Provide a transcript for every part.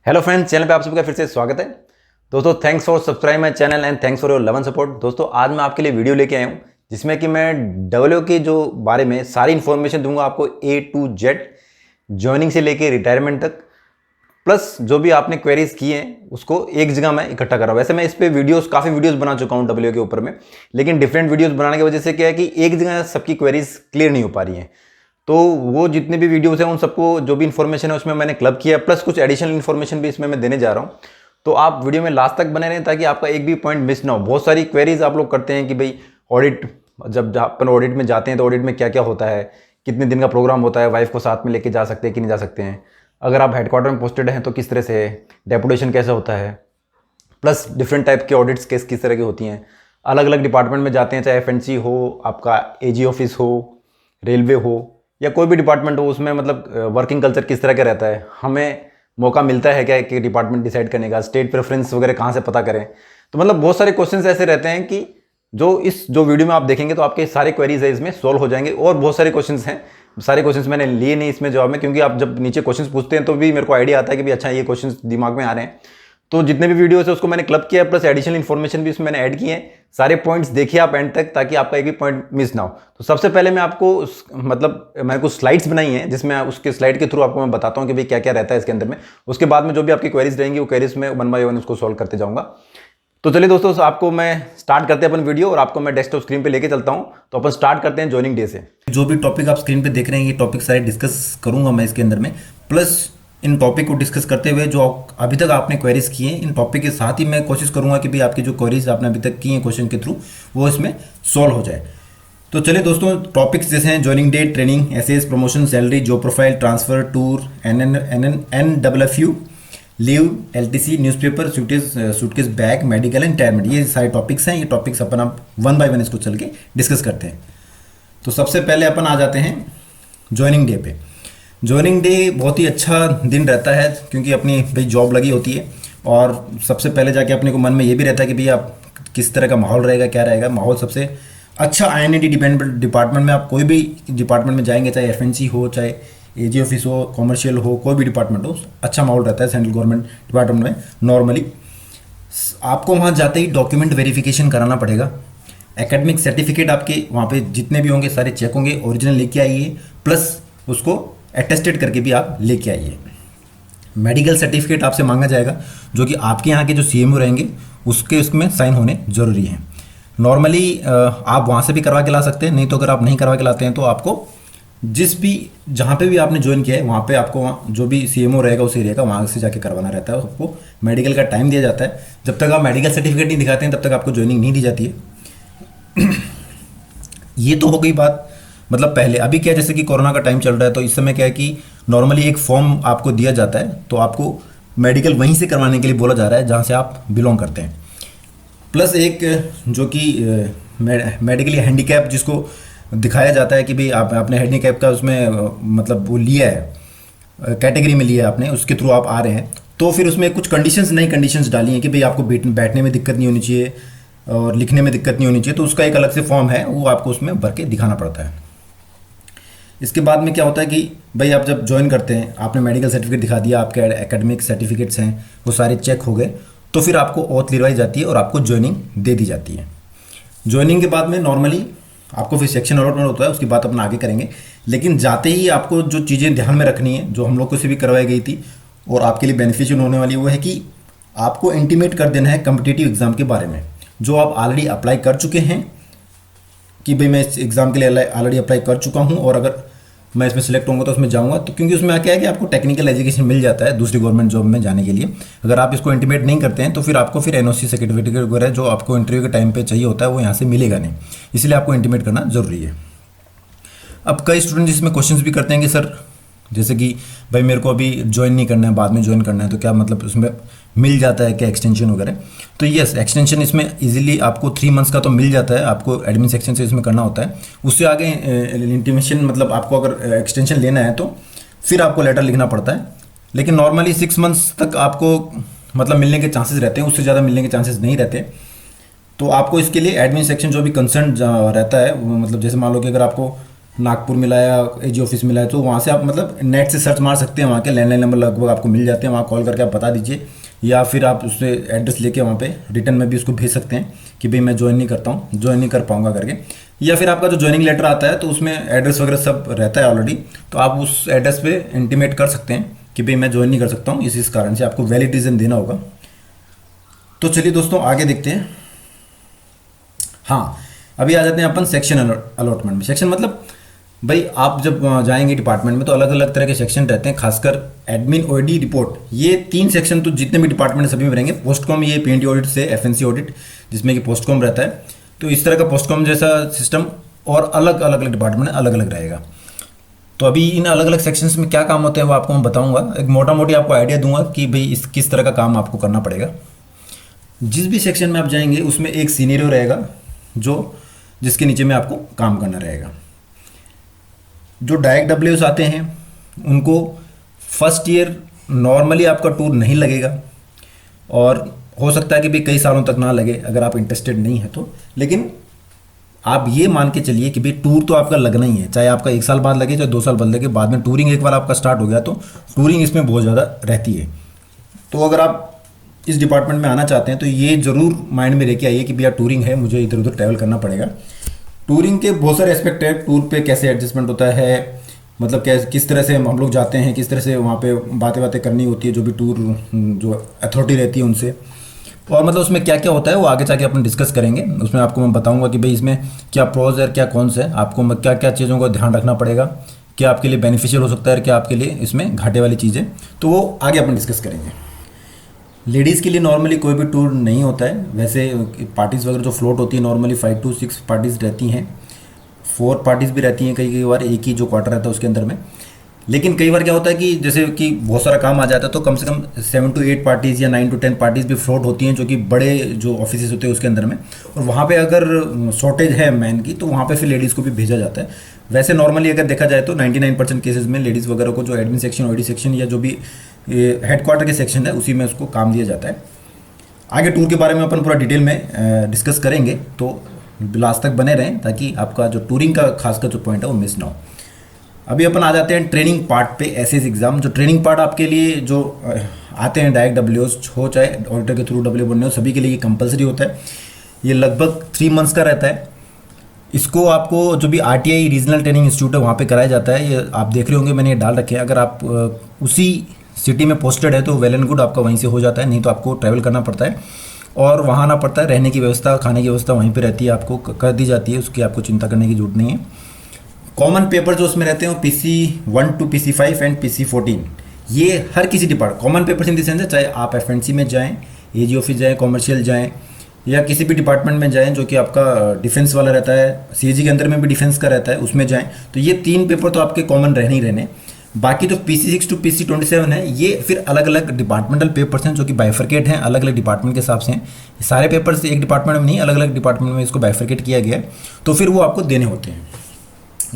Hello friends, channel पे आप सभी का फिर से स्वागत है। दोस्तों, thanks for subscribe my channel and thanks for your love and support. दोस्तों, आज मैं आपके लिए वीडियो लेके आया हूँ जिसमें कि मैं डब्ल्यू के जो बारे में सारी इन्फॉर्मेशन दूंगा आपको A to Z, ज्वाइनिंग से लेके रिटायरमेंट तक, प्लस जो भी आपने क्वेरीज किए हैं उसको एक जगह मैं इकट्ठा कर रहा हूँ। वैसे मैं इस पर काफ़ी वीडियोस बना चुका हूँ डब्ल्यू के ऊपर में, लेकिन डिफरेंट वीडियोस बनाने की वजह से क्या है कि एक जगह सबकी क्वेरीज क्लियर नहीं हो पा रही हैं। तो वो जितने भी वीडियोस हैं उन सबको जो भी इन्फॉर्मेशन है उसमें मैंने क्लब किया, प्लस कुछ एडिशनल इन्फॉर्मेशन भी इसमें मैं देने जा रहा हूँ। तो आप वीडियो में लास्ट तक बने रहें ताकि आपका एक भी पॉइंट मिस ना हो। बहुत सारी क्वेरीज आप लोग करते हैं कि भाई ऑडिट, जब अपन ऑडिट में जाते हैं तो ऑडिट में क्या क्या होता है, कितने दिन का प्रोग्राम होता है, वाइफ को साथ में लेके जा सकते हैं कि नहीं जा सकते हैं, अगर आप हेडक्वार्टर में पोस्टेड हैं तो किस तरह से है, डेपुटेशन कैसे होता है, प्लस डिफरेंट टाइप के ऑडिट्स किस तरह की होती हैं। अलग अलग डिपार्टमेंट में जाते हैं, चाहे एफएनसी हो, आपका एजी ऑफिस हो, रेलवे हो या कोई भी डिपार्टमेंट हो, उसमें मतलब वर्किंग कल्चर किस तरह का रहता है, हमें मौका मिलता है क्या कि डिपार्टमेंट डिसाइड करने का, स्टेट प्रेफरेंस वगैरह कहाँ से पता करें। तो मतलब बहुत सारे क्वेश्चंस ऐसे रहते हैं कि जो वीडियो में आप देखेंगे तो आपके सारे क्वेरीज है इसमें सॉल्व हो जाएंगे। और बहुत सारे क्वेश्चंस हैं, सारे क्वेश्चंस मैंने लिए नहीं इसमें जवाब में, क्योंकि आप जब नीचे क्वेश्चंस पूछते हैं तो भी मेरे को आइडिया आता है कि भी अच्छा ये क्वेश्चंस दिमाग में आ रहे हैं। तो जितने भी वीडियोस है उसको मैंने क्लब किया, प्लस एडिशनल इन्फॉर्मेशन भी इसमें मैंने ऐड किए हैं। सारे पॉइंट्स देखिए आप एंड तक, ताकि आपका एक भी पॉइंट मिस ना हो। तो सबसे पहले मैं आपको मतलब मैंने कुछ स्लाइड्स बनाई हैं जिसमें उसके स्लाइड के थ्रू आपको मैं बताता हूँ कि भाई क्या क्या रहता है इसके अंदर में। उसके बाद में जो भी आपकी क्वेरीज रहेंगी वो क्वेरीज में वन बाय वन उसको सॉल्व करते जाऊँगा। तो चलिए दोस्तों, आपको मैं स्टार्ट करते हैं अपन वीडियो, और आपको मैं डेस्कटॉप स्क्रीन पे लेके चलता हूँ। तो अपन स्टार्ट करते हैं ज्वाइनिंग डे से। जो भी टॉपिक आप स्क्रीन पे देख रहे हैं ये टॉपिक सारे डिस्कस करूंगा मैं इसके अंदर में, प्लस इन टॉपिक को डिस्कस करते हुए जो अभी तक आपने क्वेरीज किए हैं इन टॉपिक के साथ ही मैं कोशिश करूंगा कि भाई आपकी जो क्वेरीज आपने अभी तक की हैं क्वेश्चन के थ्रू वो इसमें सॉल्व हो जाए। तो चलिए दोस्तों, टॉपिक्स जैसे हैं joining date, training, SS, promotion, salary, job profile, transfer, tour, NWFU, leave, LTC, newspaper, suitcase bag, medical and retirement, ये सारे टॉपिक्स हैं। ये टॉपिक्स अपन आप वन बाय वन इसको चल के डिस्कस करते हैं। तो सबसे पहले अपन आ जाते हैं ज्वाइनिंग डे पे। ज्वाइनिंग डे बहुत ही अच्छा दिन रहता है क्योंकि अपनी भाई जॉब लगी होती है, और सबसे पहले जाके अपने को मन में ये भी रहता है कि भाई आप किस तरह का माहौल रहेगा, क्या रहेगा। माहौल सबसे अच्छा IND डिपार्टमेंट में, आप कोई भी डिपार्टमेंट में जाएंगे, चाहे एफएनसी हो, चाहे एजी ऑफिस हो, कॉमर्शियल हो, कोई भी डिपार्टमेंट हो, अच्छा माहौल रहता है सेंट्रल गवर्नमेंट डिपार्टमेंट में। नॉर्मली आपको वहाँ जाते ही डॉक्यूमेंट वेरिफिकेशन कराना पड़ेगा। एकेडमिक सर्टिफिकेट आपके वहाँ पे जितने भी होंगे सारे चेक होंगे, ओरिजिनल लेके आइए, प्लस उसको अटेस्टेड करके भी आप लेके आइए। मेडिकल सर्टिफिकेट आपसे मांगा जाएगा, जो कि आपके यहाँ के जो CMO रहेंगे उसमें साइन होने ज़रूरी हैं। नॉर्मली आप वहाँ से भी करवा के ला सकते हैं, नहीं तो अगर आप नहीं करवा के लाते हैं तो आपको जहाँ पे भी आपने ज्वाइन किया है वहाँ पे आपको जो भी CMO रहेगा उस एरिया का, वहाँ से जाके करवाना रहता है। आपको मेडिकल का टाइम दिया जाता है, जब तक आप मेडिकल सर्टिफिकेट नहीं दिखाते हैं तब तक आपको ज्वाइनिंग नहीं दी जाती है। ये तो हो गई बात मतलब पहले। अभी क्या है, जैसे कि कोरोना का टाइम चल रहा है तो इस समय क्या है कि नॉर्मली एक फॉर्म आपको दिया जाता है, तो आपको मेडिकल वहीं से करवाने के लिए बोला जा रहा है जहाँ से आप बिलोंग करते हैं। प्लस एक जो कि मेडिकली हैंडीकैप जिसको दिखाया जाता है कि भाई आपने हैंडीकैप का उसमें मतलब वो लिया है, कैटेगरी में लिया है आपने, उसके थ्रू आप आ रहे हैं, तो फिर उसमें कुछ नई कंडीशंस डाली हैं कि भाई आपको बैठने में दिक्कत नहीं होनी चाहिए और लिखने में दिक्कत नहीं होनी चाहिए। तो उसका एक अलग से फॉर्म है, वो आपको उसमें भर के दिखाना पड़ता है। इसके बाद में क्या होता है कि भाई आप जब ज्वाइन करते हैं, आपने मेडिकल सर्टिफिकेट दिखा दिया, आपके एकेडमिक सर्टिफिकेट्स हैं वो सारे चेक हो गए, तो फिर आपको ऑथ लिखवाई जाती है और आपको ज्वाइनिंग दे दी जाती है। ज्वाइनिंग के बाद में नॉर्मली आपको फिर सेक्शन अलॉटमेंट होता है, उसकी बात अपन आगे करेंगे। लेकिन जाते ही आपको जो चीज़ें ध्यान में रखनी है, जो हम लोग को से भी करवाई गई थी और आपके लिए बेनिफिशियल होने वाली, वो है कि आपको इंटीमेट कर देना है कम्पिटिटिव एग्ज़ाम के बारे में, जो आप ऑलरेडी अप्लाई कर चुके हैं कि भाई मैं इस एग्ज़ाम के लिए ऑलरेडी अप्लाई कर चुका हूँ और अगर मैं इसमें सेलेक्ट होऊंगा तो उसमें जाऊंगा। तो क्योंकि उसमें क्या है कि आपको टेक्निकल एजुकेशन मिल जाता है दूसरी गवर्नमेंट जॉब में जाने के लिए। अगर आप इसको इंटीमेट नहीं करते हैं तो फिर आपको फिर NOC सर्टिफिकेट वगैरह जो आपको इंटरव्यू के टाइम पे चाहिए होता है वो यहाँ से मिलेगा नहीं, इसलिए आपको इंटीमेट करना ज़रूरी है। अब कई स्टूडेंट इसमें क्वेश्चंस भी करते हैं कि सर जैसे कि भाई मेरे को अभी ज्वाइन नहीं करना है, बाद में ज्वाइन करना है, तो क्या मतलब उसमें मिल जाता है क्या एक्सटेंशन वगैरह। तो यस, एक्सटेंशन इसमें इजीली आपको 3 मंथ्स का तो मिल जाता है, आपको एडमिन सेक्शन से इसमें करना होता है। उससे आगे इंटीमेशन मतलब आपको अगर एक्सटेंशन लेना है तो फिर आपको लेटर लिखना पड़ता है। लेकिन नॉर्मली 6 मंथ्स तक आपको मतलब मिलने के चांसेस रहते हैं, उससे ज़्यादा मिलने के चांसेस नहीं रहते। तो आपको इसके लिए एडमिन सेक्शन जो भी कंसर्न रहता है, मतलब जैसे मान लो कि अगर आपको नागपुर मिलाया, एजी ऑफिस मिलाया, तो वहाँ से आप मतलब नेट से सर्च मार सकते हैं, वहाँ के लैंडलाइन नंबर लगभग आपको मिल जाते हैं, वहाँ कॉल करके आप बता दीजिए, या फिर आप उससे एड्रेस लेके वहाँ पे रिटर्न में भी उसको भेज सकते हैं कि भाई मैं ज्वाइन नहीं करता हूँ, ज्वाइन नहीं कर पाऊँगा करके। या फिर आपका जो ज्वाइनिंग लेटर आता है तो उसमें एड्रेस वगैरह सब रहता है ऑलरेडी, तो आप उस एड्रेस पे इंटीमेट कर सकते हैं कि भाई मैं ज्वाइन नहीं कर सकता हूँ, इस कारण से आपको वैलिड रीज़न देना होगा। तो चलिए दोस्तों आगे देखते हैं। हाँ, अभी आ जाते हैं अपन सेक्शन अलॉटमेंट में। सेक्शन मतलब भाई आप जब जाएंगे डिपार्टमेंट में तो अलग अलग तरह के सेक्शन रहते हैं, खासकर एडमिन, ओडी, रिपोर्ट, ये 3 सेक्शन तो जितने भी डिपार्टमेंट है सभी में रहेंगे। पोस्टकॉम ये पीएनटी ऑडिट से एफएनसी ऑडिट जिसमें कि पोस्टकॉम रहता है, तो इस तरह का पोस्टकॉम जैसा सिस्टम और अलग अलग डिपार्टमेंट अलग अलग रहेगा। तो अभी इन अलग अलग सेक्शंस में क्या काम होते हैं वो आपको मैं बताऊंगा, एक मोटा मोटी आपको आइडिया दूंगा कि भाई इस किस तरह का काम आपको करना पड़ेगा। जिस भी सेक्शन में आप जाएंगे उसमें एक सीनियर रहेगा जिसके नीचे में आपको काम करना रहेगा। जो डायरेक्ट डब्ल्यूएस आते हैं उनको फर्स्ट ईयर नॉर्मली आपका टूर नहीं लगेगा, और हो सकता है कि भी कई सालों तक ना लगे अगर आप इंटरेस्टेड नहीं है तो, लेकिन आप ये मान के चलिए कि भाई टूर तो आपका लगना ही है, चाहे आपका 1 साल बाद लगे चाहे 2 साल बाद लगे। बाद में टूरिंग एक बार आपका स्टार्ट हो गया तो टूरिंग इसमें बहुत ज़्यादा रहती है। तो अगर आप इस डिपार्टमेंट में आना चाहते हैं तो ये ज़रूर माइंड में लेके आइए कि भैया टूरिंग है, मुझे इधर उधर ट्रैवल करना पड़ेगा। टूरिंग के बहुत सारे एस्पेक्ट है, टूर पे कैसे एडजस्टमेंट होता है, मतलब किस तरह से हम लोग जाते हैं, किस तरह से वहाँ पे बातें करनी होती है जो भी टूर जो अथॉरिटी रहती है उनसे, और मतलब उसमें क्या क्या होता है वो आगे जाके अपन डिस्कस करेंगे। उसमें आपको मैं बताऊंगा कि भाई इसमें क्या प्रोज है क्या कॉन्स है, आपको क्या क्या चीज़ों का ध्यान रखना पड़ेगा, क्या आपके लिए बेनिफिशियल हो सकता है, क्या आपके लिए इसमें घाटे वाली चीज़ें, तो वो आगे अपन डिस्कस करेंगे। लेडीज़ के लिए नॉर्मली कोई भी टूर नहीं होता है, वैसे पार्टीज़ वगैरह जो फ्लोट होती है नॉर्मली 5 to 6 पार्टीज़ रहती हैं, 4 पार्टीज़ भी रहती हैं कई बार, एक ही जो क्वार्टर रहता है उसके अंदर में। लेकिन कई बार क्या होता है कि जैसे कि बहुत सारा काम आ जाता है तो कम से कम 7 to 8 पार्टीज़ या 9 to 10 पार्टीज़ भी फ्लोट होती हैं, जो कि बड़े जो ऑफिस होते हैं उसके अंदर में, और वहाँ पे अगर शॉर्टेज है मैन की तो वहाँ पे फिर लेडीज़ को भी भेजा जाता है। वैसे नॉर्मली अगर देखा जाए तो 99% केसेस में लेडीज़ वगैरह को जो एडमिन सेक्शन, ओडी सेक्शन या जो भी हेडक्वार्टर के सेक्शन है उसी में उसको काम दिया जाता है। आगे टूर के बारे में अपन पूरा डिटेल में डिस्कस करेंगे, तो लास्ट तक बने रहें ताकि आपका जो टूरिंग का खासकर जो पॉइंट है वो मिस ना हो। अभी अपन आ जाते हैं ट्रेनिंग पार्ट पे, एसएस एग्ज़ाम। जो ट्रेनिंग पार्ट आपके लिए जो आते हैं डायरेक्ट डब्ल्यूएस हो चाहे ऑडिटर के थ्रू डब्ल्यू बनने हो, सभी के लिए ये कंपलसरी होता है। ये लगभग 3 मंथ्स का रहता है। इसको आपको जो भी आरटीआई रीजनल ट्रेनिंग इंस्टीट्यूट है वहाँ पे कराया जाता है। ये आप देख रहे होंगे मैंने ये डाल रखे हैं। अगर आप उसी सिटी में पोस्टेड है तो वेल एंड गुड, आपका वहीं से हो जाता है, नहीं तो आपको ट्रैवल करना पड़ता है और वहाँ आना पड़ता है। रहने की व्यवस्था, खाने की व्यवस्था वहीं पे रहती है, आपको कर दी जाती है, उसकी आपको चिंता करने की जरूरत नहीं है। कॉमन पेपर जो उसमें रहते हैं वो PC1 to PC5 and PC14, ये हर किसी department common papers in the sense है, चाहे आप एफएनसी में जाएँ, एजी ऑफिस जाएँ, कॉमर्शियल जाएँ या किसी भी डिपार्टमेंट में जाएँ जो कि आपका डिफेंस वाला रहता है, सीएजी के अंदर में भी डिफेंस का रहता है, उसमें जाएँ, तो ये 3 पेपर तो आपके कॉमन रहने ही रहने। बाकी जो PC6 to PC27 है ये फिर अलग अलग डिपार्टमेंटल पेपर्स हैं जो कि बाइफरकेट हैं, अलग अलग डिपार्टमेंट के हिसाब से हैं। सारे पेपर्स एक डिपार्टमेंट में नहीं, अलग अलग डिपार्टमेंट में इसको बाइफरकेट किया गया है, तो फिर वो आपको देने होते हैं।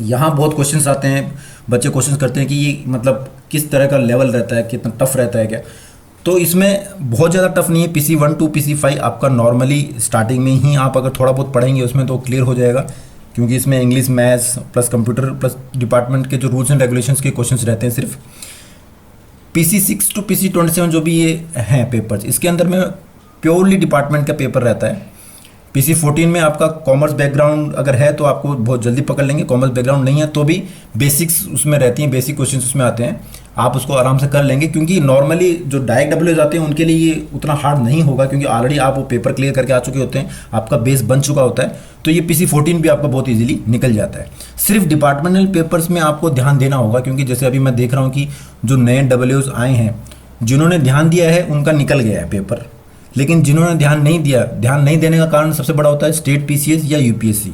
यहाँ बहुत क्वेश्चंस आते हैं, बच्चे क्वेश्चंस करते हैं कि ये मतलब किस तरह का लेवल रहता है, कितना टफ रहता है क्या। तो इसमें बहुत ज़्यादा टफ नहीं है। PC1 to PC5 आपका नॉर्मली स्टार्टिंग में ही आप अगर थोड़ा बहुत पढ़ेंगे उसमें तो क्लियर हो जाएगा, क्योंकि इसमें English, maths plus computer plus department के जो रूल्स एंड रेगुलेशंस के क्वेश्चंस रहते हैं सिर्फ। PC6 to PC27 जो भी ये हैं पेपर्स, इसके अंदर में प्योरली डिपार्टमेंट का पेपर रहता है। PC14 में आपका कॉमर्स बैकग्राउंड अगर है तो आपको बहुत जल्दी पकड़ लेंगे, कॉमर्स बैकग्राउंड नहीं है तो भी बेसिक्स उसमें रहती हैं, बेसिक क्वेश्चन उसमें आते हैं, आप उसको आराम से कर लेंगे। क्योंकि नॉर्मली जो डायरेक्ट डब्ल्यू जाते हैं उनके लिए ये उतना हार्ड नहीं होगा, क्योंकि ऑलरेडी आप वो पेपर क्लियर करके आ चुके होते हैं, आपका बेस बन चुका होता है, तो ये PC14 भी आपका बहुत ईजिली निकल जाता है। सिर्फ डिपार्टमेंटल पेपर्स में आपको ध्यान देना होगा, क्योंकि जैसे अभी मैं देख रहा हूँ कि जो नए डब्ल्यूज आए हैं, जिन्होंने ध्यान दिया है उनका निकल गया है पेपर, लेकिन जिन्होंने ध्यान नहीं दिया, ध्यान नहीं देने का कारण सबसे बड़ा होता है स्टेट PCS या UPSC।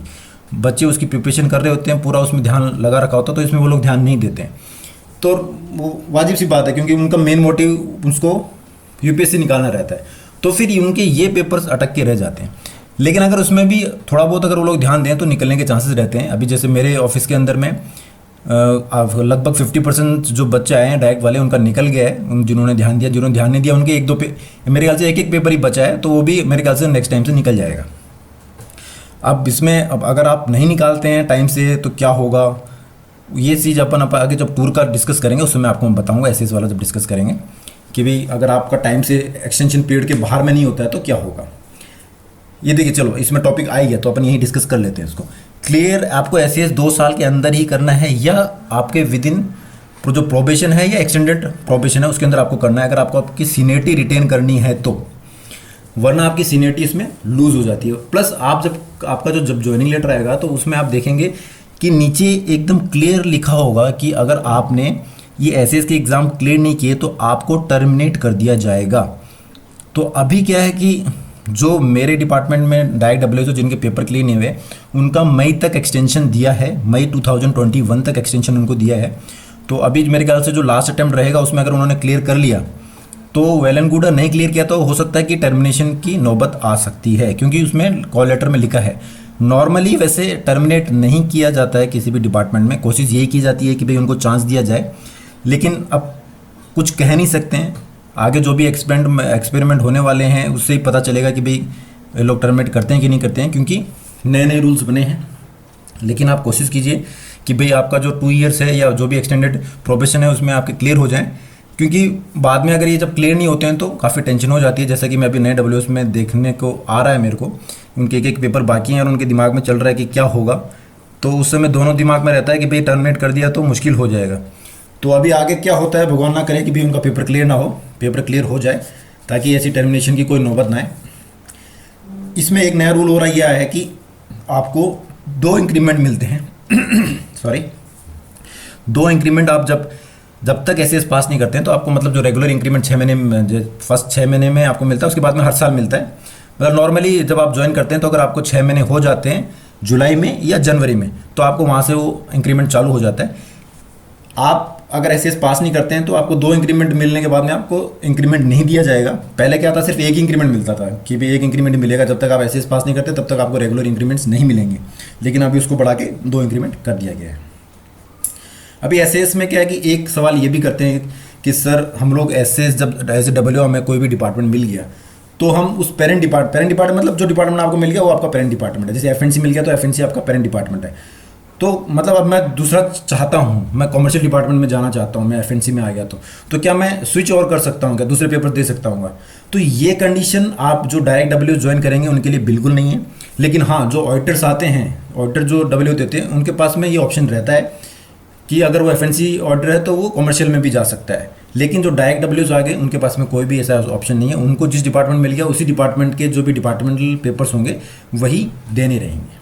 बच्चे उसकी प्रिपरेशन कर रहे होते हैं, पूरा उसमें ध्यान लगा रखा होता है, तो इसमें वो लोग ध्यान नहीं देते हैं, तो वो वाजिब सी बात है, क्योंकि उनका मेन मोटिव उसको UPSC निकालना रहता है, तो फिर उनके ये पेपर्स अटक के रह जाते हैं। लेकिन अगर उसमें भी थोड़ा बहुत अगर वो लोग ध्यान दें तो निकलने के चांसेस रहते हैं। अभी जैसे मेरे ऑफिस के अंदर में लगभग 50% जो बच्चे आए हैं डायरेक्ट वाले, उनका निकल गया है। उन जिन्होंने ध्यान दिया, जिन्होंने ध्यान नहीं दिया, उनके 1-2 मेरे ख्याल से एक पेपर ही बचा है, तो वो भी मेरे ख्याल से नेक्स्ट टाइम से निकल जाएगा। अब इसमें अब अगर आप नहीं निकालते हैं टाइम से तो क्या होगा, ये चीज़ अपन आगे जब टूर का डिस्कस करेंगे उसमें मैं आपको बताऊंगा, एसएस वाला जब डिस्कस करेंगे कि भाई अगर आपका टाइम से एक्सटेंशन पीरियड के बाहर में नहीं होता है तो क्या होगा। ये देखिए, चलो इसमें टॉपिक आ ही गया तो अपन यही डिस्कस कर लेते हैं इसको। क्लियर, आपको एसएस 2 साल के अंदर ही करना है या आपके विद इन जो प्रोबेशन है या एक्सटेंडेड प्रोबेशन है उसके अंदर आपको करना है, अगर आपको आपकी सीनियरिटी रिटेन करनी है तो, वरना आपकी सीनियरिटी इसमें लूज हो जाती है। प्लस आप जब आपका जब ज्वाइनिंग लेटर आएगा तो उसमें आप देखेंगे कि नीचे एकदम क्लियर लिखा होगा कि अगर आपने ये एसएस के एग्ज़ाम क्लियर नहीं किए तो आपको टर्मिनेट कर दिया जाएगा। तो अभी क्या है कि जो मेरे डिपार्टमेंट में डायरेक्ट डब्ल्यूएचओ जिनके पेपर क्लियर नहीं हुए उनका मई तक एक्सटेंशन दिया है, मई 2021 तक एक्सटेंशन उनको दिया है। तो अभी मेरे ख्याल से जो लास्ट अटेम्प्ट रहेगा उसमें अगर उन्होंने क्लियर कर लिया तो वेल एंड गुड, नहीं क्लियर किया तो हो सकता है कि टर्मिनेशन की नौबत आ सकती है, क्योंकि उसमें कॉल लेटर में लिखा है। नॉर्मली वैसे टर्मिनेट नहीं किया जाता है किसी भी डिपार्टमेंट में, कोशिश यही की जाती है कि भाई उनको चांस दिया जाए, लेकिन अब कुछ कह नहीं सकते हैं। आगे जो भी एक्सपेरिमेंट होने वाले हैं उससे ही पता चलेगा कि भाई लोग टर्मिनेट करते हैं कि नहीं करते हैं, क्योंकि नए नए रूल्स बने हैं। लेकिन आप कोशिश कीजिए कि भाई आपका जो 2 ईयर्स है या जो भी एक्सटेंडेड प्रोबेशन है उसमें आपके क्लियर हो जाएं, क्योंकि बाद में अगर ये जब क्लियर नहीं होते हैं तो काफ़ी टेंशन हो जाती है। जैसा कि मैं अभी नए डब्ल्यूएस में देखने को आ रहा है मेरे को, उनके एक पेपर बाकी हैं और उनके दिमाग में चल रहा है कि क्या होगा, तो उस समय दोनों दिमाग में रहता है कि भाई टर्मिनेट कर दिया तो मुश्किल हो जाएगा। तो अभी आगे क्या होता है भगवान ना करे कि भी उनका पेपर क्लियर ना हो, पेपर क्लियर हो जाए ताकि ऐसी टर्मिनेशन की कोई नौबत ना आए। इसमें एक नया रूल हो रहा यह है कि आपको 2 इंक्रीमेंट मिलते हैं सॉरी 2 इंक्रीमेंट आप जब तक एसएस पास नहीं करते हैं तो आपको मतलब जो रेगुलर इंक्रीमेंट 6 महीने में, फर्स्ट 6 महीने में आपको मिलता है, उसके बाद में हर साल मिलता है। मतलब नॉर्मली जब आप ज्वाइन करते हैं तो अगर आपको 6 महीने हो जाते हैं जुलाई में या जनवरी में तो आपको वहाँ से वो इंक्रीमेंट चालू हो जाता है। आप अगर एसएस पास नहीं करते हैं तो आपको 2 इंक्रीमेंट मिलने के बाद में आपको इंक्रीमेंट नहीं दिया जाएगा। पहले क्या था, सिर्फ एक इंक्रीमेंट मिलता था कि भाई एक इंक्रीमेंट मिलेगा, जब तक आप एसएस पास नहीं करते तब तक आपको रेगुलर इंक्रीमेंट्स नहीं मिलेंगे। लेकिन अभी उसको बढ़ा के 2 इंक्रीमेंट कर दिया गया है। अभी एसएस में क्या है कि एक सवाल ये भी करते हैं कि सर हम लोग एसएस जब एज ए डब्ल्यू हमें कोई भी डिपार्टमेंट मिल गया तो हम उस पेरेंट डिपार्टमेंट मतलब जो डिपार्टमेंट आपको मिल गया वो आपका पेरेंट डिपार्टमेंट है। जैसे एफएनसी मिल गया तो एफएनसी आपका पेरेंट डिपार्टमेंट है। तो मतलब अब मैं दूसरा चाहता हूँ, मैं कॉमर्शियल डिपार्टमेंट में जाना चाहता हूँ, मैं एफएनसी में आ गया तो क्या मैं स्विच और कर सकता हूँ, क्या दूसरे पेपर दे सकता हूँ? तो ये कंडीशन आप जो डायरेक्ट डब्ल्यू ज्वाइन करेंगे उनके लिए बिल्कुल नहीं है। लेकिन हाँ, जो ऑडिटर्स आते हैं, ऑडिटर जो डब्ल्यू देते हैं उनके पास में ये ऑप्शन रहता है कि अगर वो एफएनसी ऑर्डर है तो वो कमर्शियल में भी जा सकता है। लेकिन जो डायरेक्ट डब्ल्यूज आ गए उनके पास में कोई भी ऐसा ऑप्शन नहीं है। उनको जिस डिपार्टमेंट मिल गया उसी डिपार्टमेंट के जो भी डिपार्टमेंटल पेपर्स होंगे वही देने रहेंगे।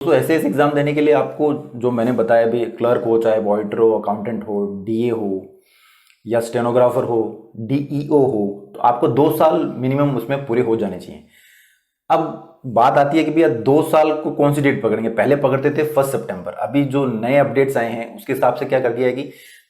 तो एसएस एग्जाम देने के लिए आपको जो मैंने बताया भी, क्लर्क हो, चाहे ऑडिटर हो, अकाउंटेंट हो, डीए हो या स्टेनोग्राफर हो, डीईओ हो, तो आपको 2 साल मिनिमम उसमें पूरे हो जाने चाहिए। अब बात आती है कि भैया 2 साल को कौन सी डेट पकड़ेंगे? पहले पकड़ते थे 1 सितंबर। अभी जो नए अपडेट्स आए हैं उसके हिसाब से क्या कर दिया है कि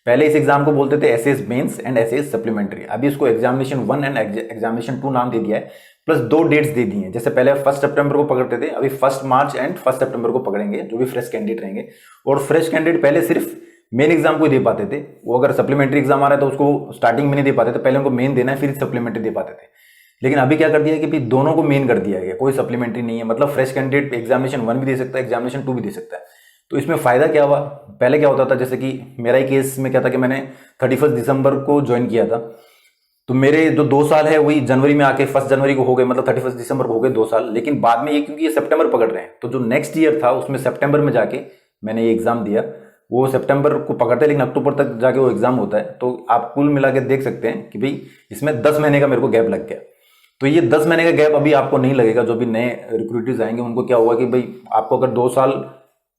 पहले इस एग्जाम को बोलते थे SS mains and SS supplementary, अभी इसको एग्जामिनेशन 1 एंड एग्जामिनेशन 2 नाम दे दिया है, प्लस 2 डेट्स दे दी हैं। जैसे पहले 1 सितंबर को पकड़ते थे, अभी 1 मार्च एंड 1 सितंबर को पकड़ेंगे जो भी फ्रेश कैंडिडेट रहेंगे। और फ्रेश कैंडिडेट पहले सिर्फ मेन एग्जाम को दे पाते थे, वो अगर सप्लीमेंट्री एग्जाम आ रहा है तो उसको स्टार्टिंग में नहीं दे पाते थे, पहले उनको मेन देना है फिर सप्लीमेंट्री दे पाते थे। लेकिन अभी क्या कर दिया है कि भाई दोनों को मेन कर दिया गया, कोई सप्लीमेंट्री नहीं है। मतलब फ्रेश कैंडिडेट एग्जामिनेशन 1 भी दे सकता है, एग्जामिनेशन 2 भी दे सकता है। तो इसमें फायदा क्या हुआ? पहले क्या होता था, जैसे कि मेरा ही केस में क्या था कि मैंने 31 दिसंबर को ज्वाइन किया था, तो मेरे जो 2 साल है वही जनवरी में आके 1 जनवरी को हो गए, मतलब 31 दिसंबर को हो गए 2 साल। लेकिन बाद में ये क्योंकि ये सितंबर पकड़ रहे हैं तो जो नेक्स्ट ईयर था उसमें सितंबर में जाके मैंने ये एग्जाम दिया, वो सितंबर को पकड़ते हैं लेकिन अक्टूबर तक जाके वो एग्जाम होता है। तो आप कुल मिला के देख सकते हैं कि भाई इसमें 10 महीने का मेरे को गैप लग गया। तो ये 10 महीने का गैप अभी आपको नहीं लगेगा। जो भी नए रिक्रूटर्स आएंगे उनको क्या होगा कि भाई आपको अगर 2 साल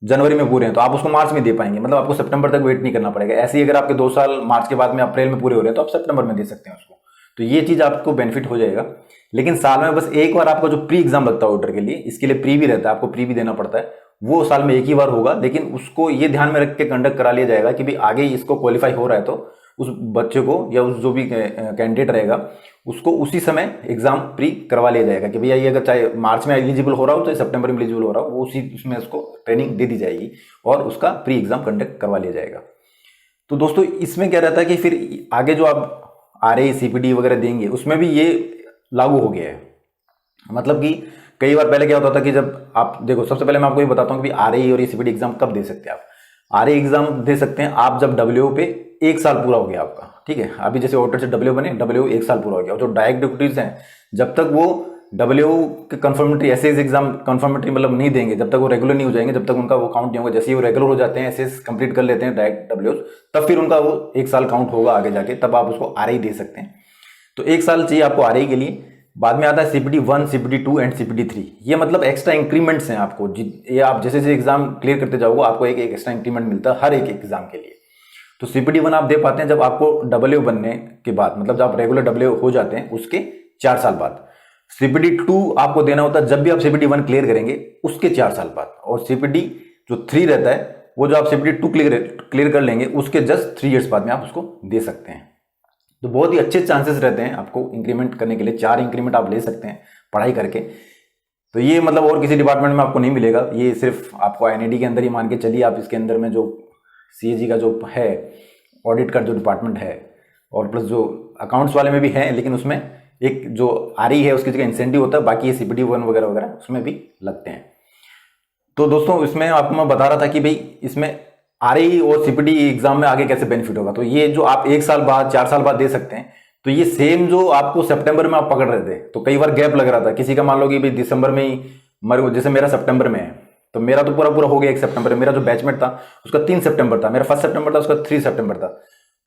जनवरी में पूरे हैं तो आप उसको मार्च में दे पाएंगे, मतलब आपको सितंबर तक वेट नहीं करना पड़ेगा। ऐसे ही अगर आपके 2 साल मार्च के बाद में अप्रैल में पूरे हो रहे हैं तो आप सितंबर में दे सकते हैं उसको। तो ये चीज आपको बेनिफिट हो जाएगा। लेकिन साल में बस एक बार आपका जो प्री एग्जाम लगता है ऑडिटर के लिए, इसके लिए प्री भी रहता है, आपको प्री भी देना पड़ता है, वो साल में एक ही बार होगा। लेकिन उसको ये ध्यान में रख के कंडक्ट करा लिया जाएगा कि भाई आगे इसको क्वालिफाई हो रहा है तो उस बच्चे को या उस जो भी कैंडिडेट रहेगा उसको उसी समय एग्जाम प्री करवा लिया जाएगा कि भैया ये अगर चाहे मार्च में एलिजिबल हो रहा हो तो सितंबर में एलिजिबल हो रहा हो, वो उसी उसमें उसको ट्रेनिंग दे दी जाएगी और उसका प्री एग्जाम कंडक्ट करवा लिया जाएगा। तो दोस्तों इसमें क्या रहता है कि फिर आगे जो आप आरए सीपीडी वगैरह देंगे उसमें भी ये लागू हो गया है। मतलब कि कई बार पहले क्या होता था कि जब आप देखो, सबसे पहले मैं आपको ये बताता हूँ कि आरआई और सीपीटी एग्जाम कब दे सकते हैं आप। आरआई एग्जाम दे सकते हैं आप जब डब्ल्यू पे 1 साल पूरा हो गया आपका, ठीक है। अभी जैसे ऑडिटर से डब्ल्यू बने, डब्ल्यू 1 साल पूरा हो गया, और जो डायरेक्ट डिप्यूटीज हैं जब तक वो डब्ल्यू के कंफर्मेटरी एसएस एग्जाम कंफर्मेटरी मतलब नहीं देंगे, जब तक वो रेगुलर नहीं हो जाएंगे, जब तक उनका वो काउंट नहीं होगा। जैसे ही वो रेगुलर हो जाते हैं, एसएस कंप्लीट कर लेते हैं डायरेक्ट डब्ल्यू, तब फिर उनका वो 1 साल काउंट होगा आगे जाके, तब आप उसको आरआई दे सकते हैं। तो 1 साल चाहिए आपको आरआई के लिए। बाद में आता है सीपीटी 1, सीपीटी 2 एंड सीपीटी 3। ये मतलब एक्स्ट्रा इंक्रीमेंट्स हैं आपको, ये आप जैसे जैसे एग्जाम क्लियर करते जाओगे आपको एक एक्स्ट्रा इंक्रीमेंट मिलता है हर एक एग्जाम के लिए। तो सीपीटी 1 आप दे पाते हैं जब आपको डब्ल्यू बनने के बाद, मतलब जब आप रेगुलर डब्ल्यू हो जाते हैं उसके 4 साल बाद। सीपीटी 2 आपको देना होता है जब भी आप सीपीटी 1 क्लियर करेंगे उसके 4 साल बाद। और सीपीटी जो 3 रहता है वो जो आप सीपीटी 2 क्लियर कर लेंगे उसके जस्ट 3 इयर्स बाद में आप उसको दे सकते हैं। तो बहुत ही अच्छे चांसेस रहते हैं आपको इंक्रीमेंट करने के लिए। 4 इंक्रीमेंट आप ले सकते हैं पढ़ाई करके। तो ये मतलब और किसी डिपार्टमेंट में आपको नहीं मिलेगा, ये सिर्फ आपको एनआईडी के अंदर ही मान के चलिए आप। इसके अंदर में जो सीएजी का जो है ऑडिट का जो डिपार्टमेंट है, और प्लस जो अकाउंट्स वाले में भी है, लेकिन उसमें एक जो आरई है उसकी जगह इंसेंटिव होता है, बाकी ये सीपीटी 1 वगैरह वगैरह उसमें भी लगते हैं। तो दोस्तों इसमें आपको मैं बता रहा था कि भाई इसमें आरई और सीपीटी एग्जाम में आगे कैसे बेनिफिट होगा। तो ये जो आप 1 साल बाद 4 साल बाद दे सकते हैं, तो ये सेम जो आपको सितंबर में आप पकड़ रहे थे, तो कई बार गैप लग रहा था किसी का, मान लो कि भाई दिसंबर में ही मर, जैसे मेरा सितंबर में है तो मेरा तो पूरा पूरा हो गया 1 सितंबर में। मेरा जो बैचमेट था उसका 3 सितंबर था, मेरा 1 सितंबर था, उसका 3 सितंबर था।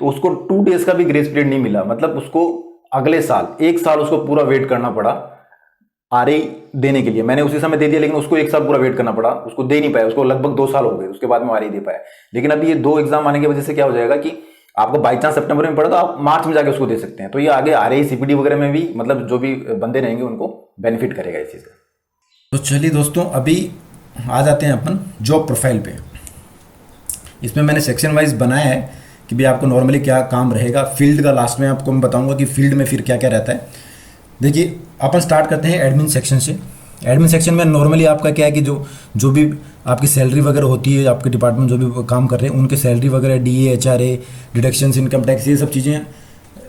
तो उसको 2 डेज का भी ग्रेस पीरियड नहीं मिला, मतलब उसको अगले साल 1 साल उसको पूरा वेट करना पड़ा आरआई देने के लिए। मैंने उसी समय दे दिया, लेकिन उसको 1 साल पूरा वेट करना पड़ा, उसको दे नहीं पाया, उसको लगभग 2 साल हो गए उसके बाद में आरआई दे पाया। लेकिन अभी ये 2 एग्जाम आने की वजह से क्या हो जाएगा कि आपको बाई चांस सितंबर में पड़ा तो आप मार्च में जाके उसको दे सकते हैं। तो ये आगे आरआई सीपीटी वगैरह में भी मतलब जो भी बंदे रहेंगे उनको बेनिफिट करेगा इस चीज़ का। तो चलिए दोस्तों, अभी आ जाते हैं अपन जॉब प्रोफाइल पे। इसमें मैंने सेक्शन वाइज बनाया है कि भाई आपको नॉर्मली क्या काम रहेगा। फील्ड का लास्ट में आपको मैं बताऊंगा कि फील्ड में फिर क्या क्या रहता है। देखिए अपन स्टार्ट करते हैं एडमिन सेक्शन से। एडमिन सेक्शन में नॉर्मली आपका क्या है कि जो भी आपकी सैलरी वगैरह होती है, आपके डिपार्टमेंट जो भी काम कर रहे हैं उनके सैलरी वगैरह, DA, HRA, deductions, income tax, ये सब चीज़ें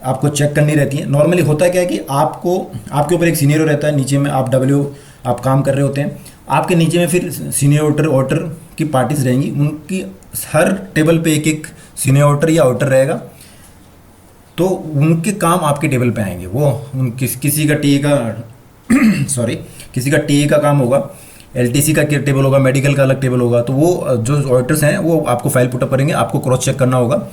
आपको चेक करनी रहती है। नॉर्मली होता है क्या है कि आपके ऊपर एक सीनियर रहता है, नीचे में आप डब्ल्यू आप काम कर रहे होते हैं, आपके नीचे में फिर सीनियर ऑडिटर की पार्टीज रहेंगी, उनकी हर टेबल पे एक एक सीनियर ऑडिटर या ऑडिटर रहेगा। तो उनके काम आपके टेबल पे आएंगे। वो किसी का टीए का किसी का टीए का काम होगा, एलटीसी का टेबल होगा, मेडिकल का अलग टेबल होगा। तो वो जो ऑडिटर्स हैं वो आपको फाइल पुटअप करेंगे, आपको क्रॉस चेक करना होगा।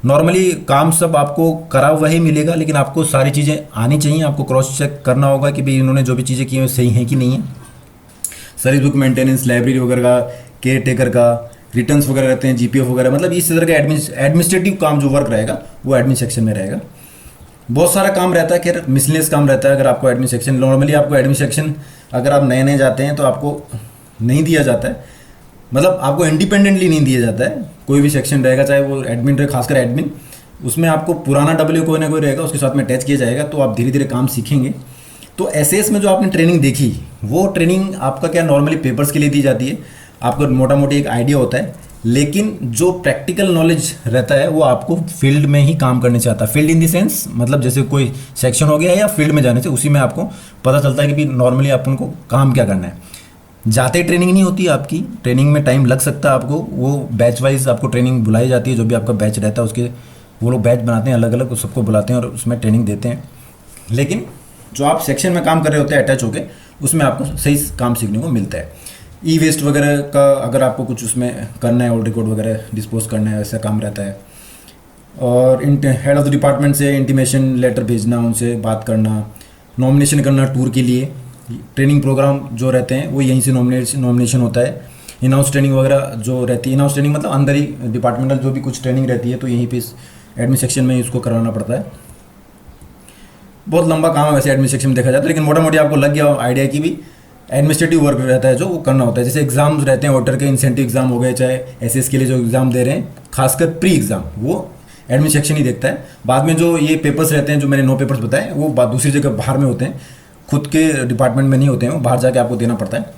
नॉर्मली काम सब आपको करा हुआ ही मिलेगा, लेकिन आपको सारी चीज़ें आनी चाहिए। आपको क्रॉस चेक करना होगा कि भाई इन्होंने जो भी चीज़ें की हैं सही हैं कि नहीं है। सर्विस बुक मेंटेनेंस, लाइब्रेरी वगैरह का, केयर टेकर का, रिटर्न्स वगैरह रहते हैं, जीपीएफ वगैरह, मतलब इस तरह का एडमिनिस्ट्रेटिव काम जो वर्क रहेगा वो एडमिन सेक्शन में रहेगा। बहुत सारा काम रहता है, खैर मिसलेनियस काम रहता है। अगर आपको एडमिन सेक्शन, नॉर्मली आपको एडमिन सेक्शन अगर आप नए नए जाते हैं तो आपको नहीं दिया जाता है, मतलब आपको इंडिपेंडेंटली नहीं दिया जाता है। कोई भी सेक्शन रहेगा, चाहे वो एडमिन रहे, खासकर एडमिन, उसमें आपको पुराना डब्ल्यू कोई ना कोई रहेगा, उसके साथ में अटैच किया जाएगा। तो आप धीरे धीरे काम सीखेंगे। तो एसएस में जो आपने ट्रेनिंग देखी, वो ट्रेनिंग आपका क्या नॉर्मली पेपर्स के लिए दी जाती है, आपको मोटा मोटी एक आइडिया होता है। लेकिन जो प्रैक्टिकल नॉलेज रहता है वो आपको फील्ड में ही काम करने से आता है। फील्ड इन द सेंस मतलब जैसे कोई सेक्शन हो गया या फील्ड में जाने से, उसी में आपको पता चलता है कि नॉर्मली अपन को काम क्या करना है। जाते ट्रेनिंग नहीं होती आपकी, ट्रेनिंग में टाइम लग सकता है आपको। वो बैच वाइज आपको ट्रेनिंग बुलाई जाती है, जो भी आपका बैच रहता है उसके वो लोग बैच बनाते हैं अलग अलग, सबको बुलाते हैं और उसमें ट्रेनिंग देते हैं। लेकिन जो आप सेक्शन में काम कर रहे होते हैं अटैच होकर, उसमें आपको सही काम सीखने को मिलता है। ई वेस्ट वगैरह का अगर आपको कुछ उसमें करना है, ऑल रिकॉर्ड वगैरह डिस्पोज करना है, ऐसा काम रहता है। और हेड ऑफ द डिपार्टमेंट से इंटीमेशन लेटर भेजना, उनसे बात करना, नॉमिनेशन करना टूर के लिए। ट्रेनिंग प्रोग्राम जो रहते हैं वो यहीं से नॉमिनेशन होता है। इन हाउस ट्रेनिंग वगैरह जो रहती है, इन हाउस ट्रेनिंग मतलब अंदर ही डिपार्टमेंटल जो भी कुछ ट्रेनिंग रहती है, तो यहीं पे एडमिन सेक्शन में उसको करवाना पड़ता है। बहुत लंबा काम है वैसे एडमिन सेक्शन में देखा जाता है, लेकिन मोटा मोटी आपको लग गया आइडिया की भी एडमिनिस्ट्रेटिव वर्क रहता है जो वो करना होता है। जैसे एग्जाम्स रहते हैं, ऑडिटर के इंसेंटिव एग्जाम हो गए, चाहे एसएस के लिए जो एग्जाम दे रहे हैं, खासकर प्री एग्जाम, वो एडमिन सेक्शन ही देखता है। बाद में जो ये पेपर्स रहते हैं, जो मैंने 9 पेपर्स बताए, वो दूसरी जगह बाहर में होते हैं, खुद के डिपार्टमेंट में नहीं होते हैं, वो बाहर जाके आपको देना पड़ता है।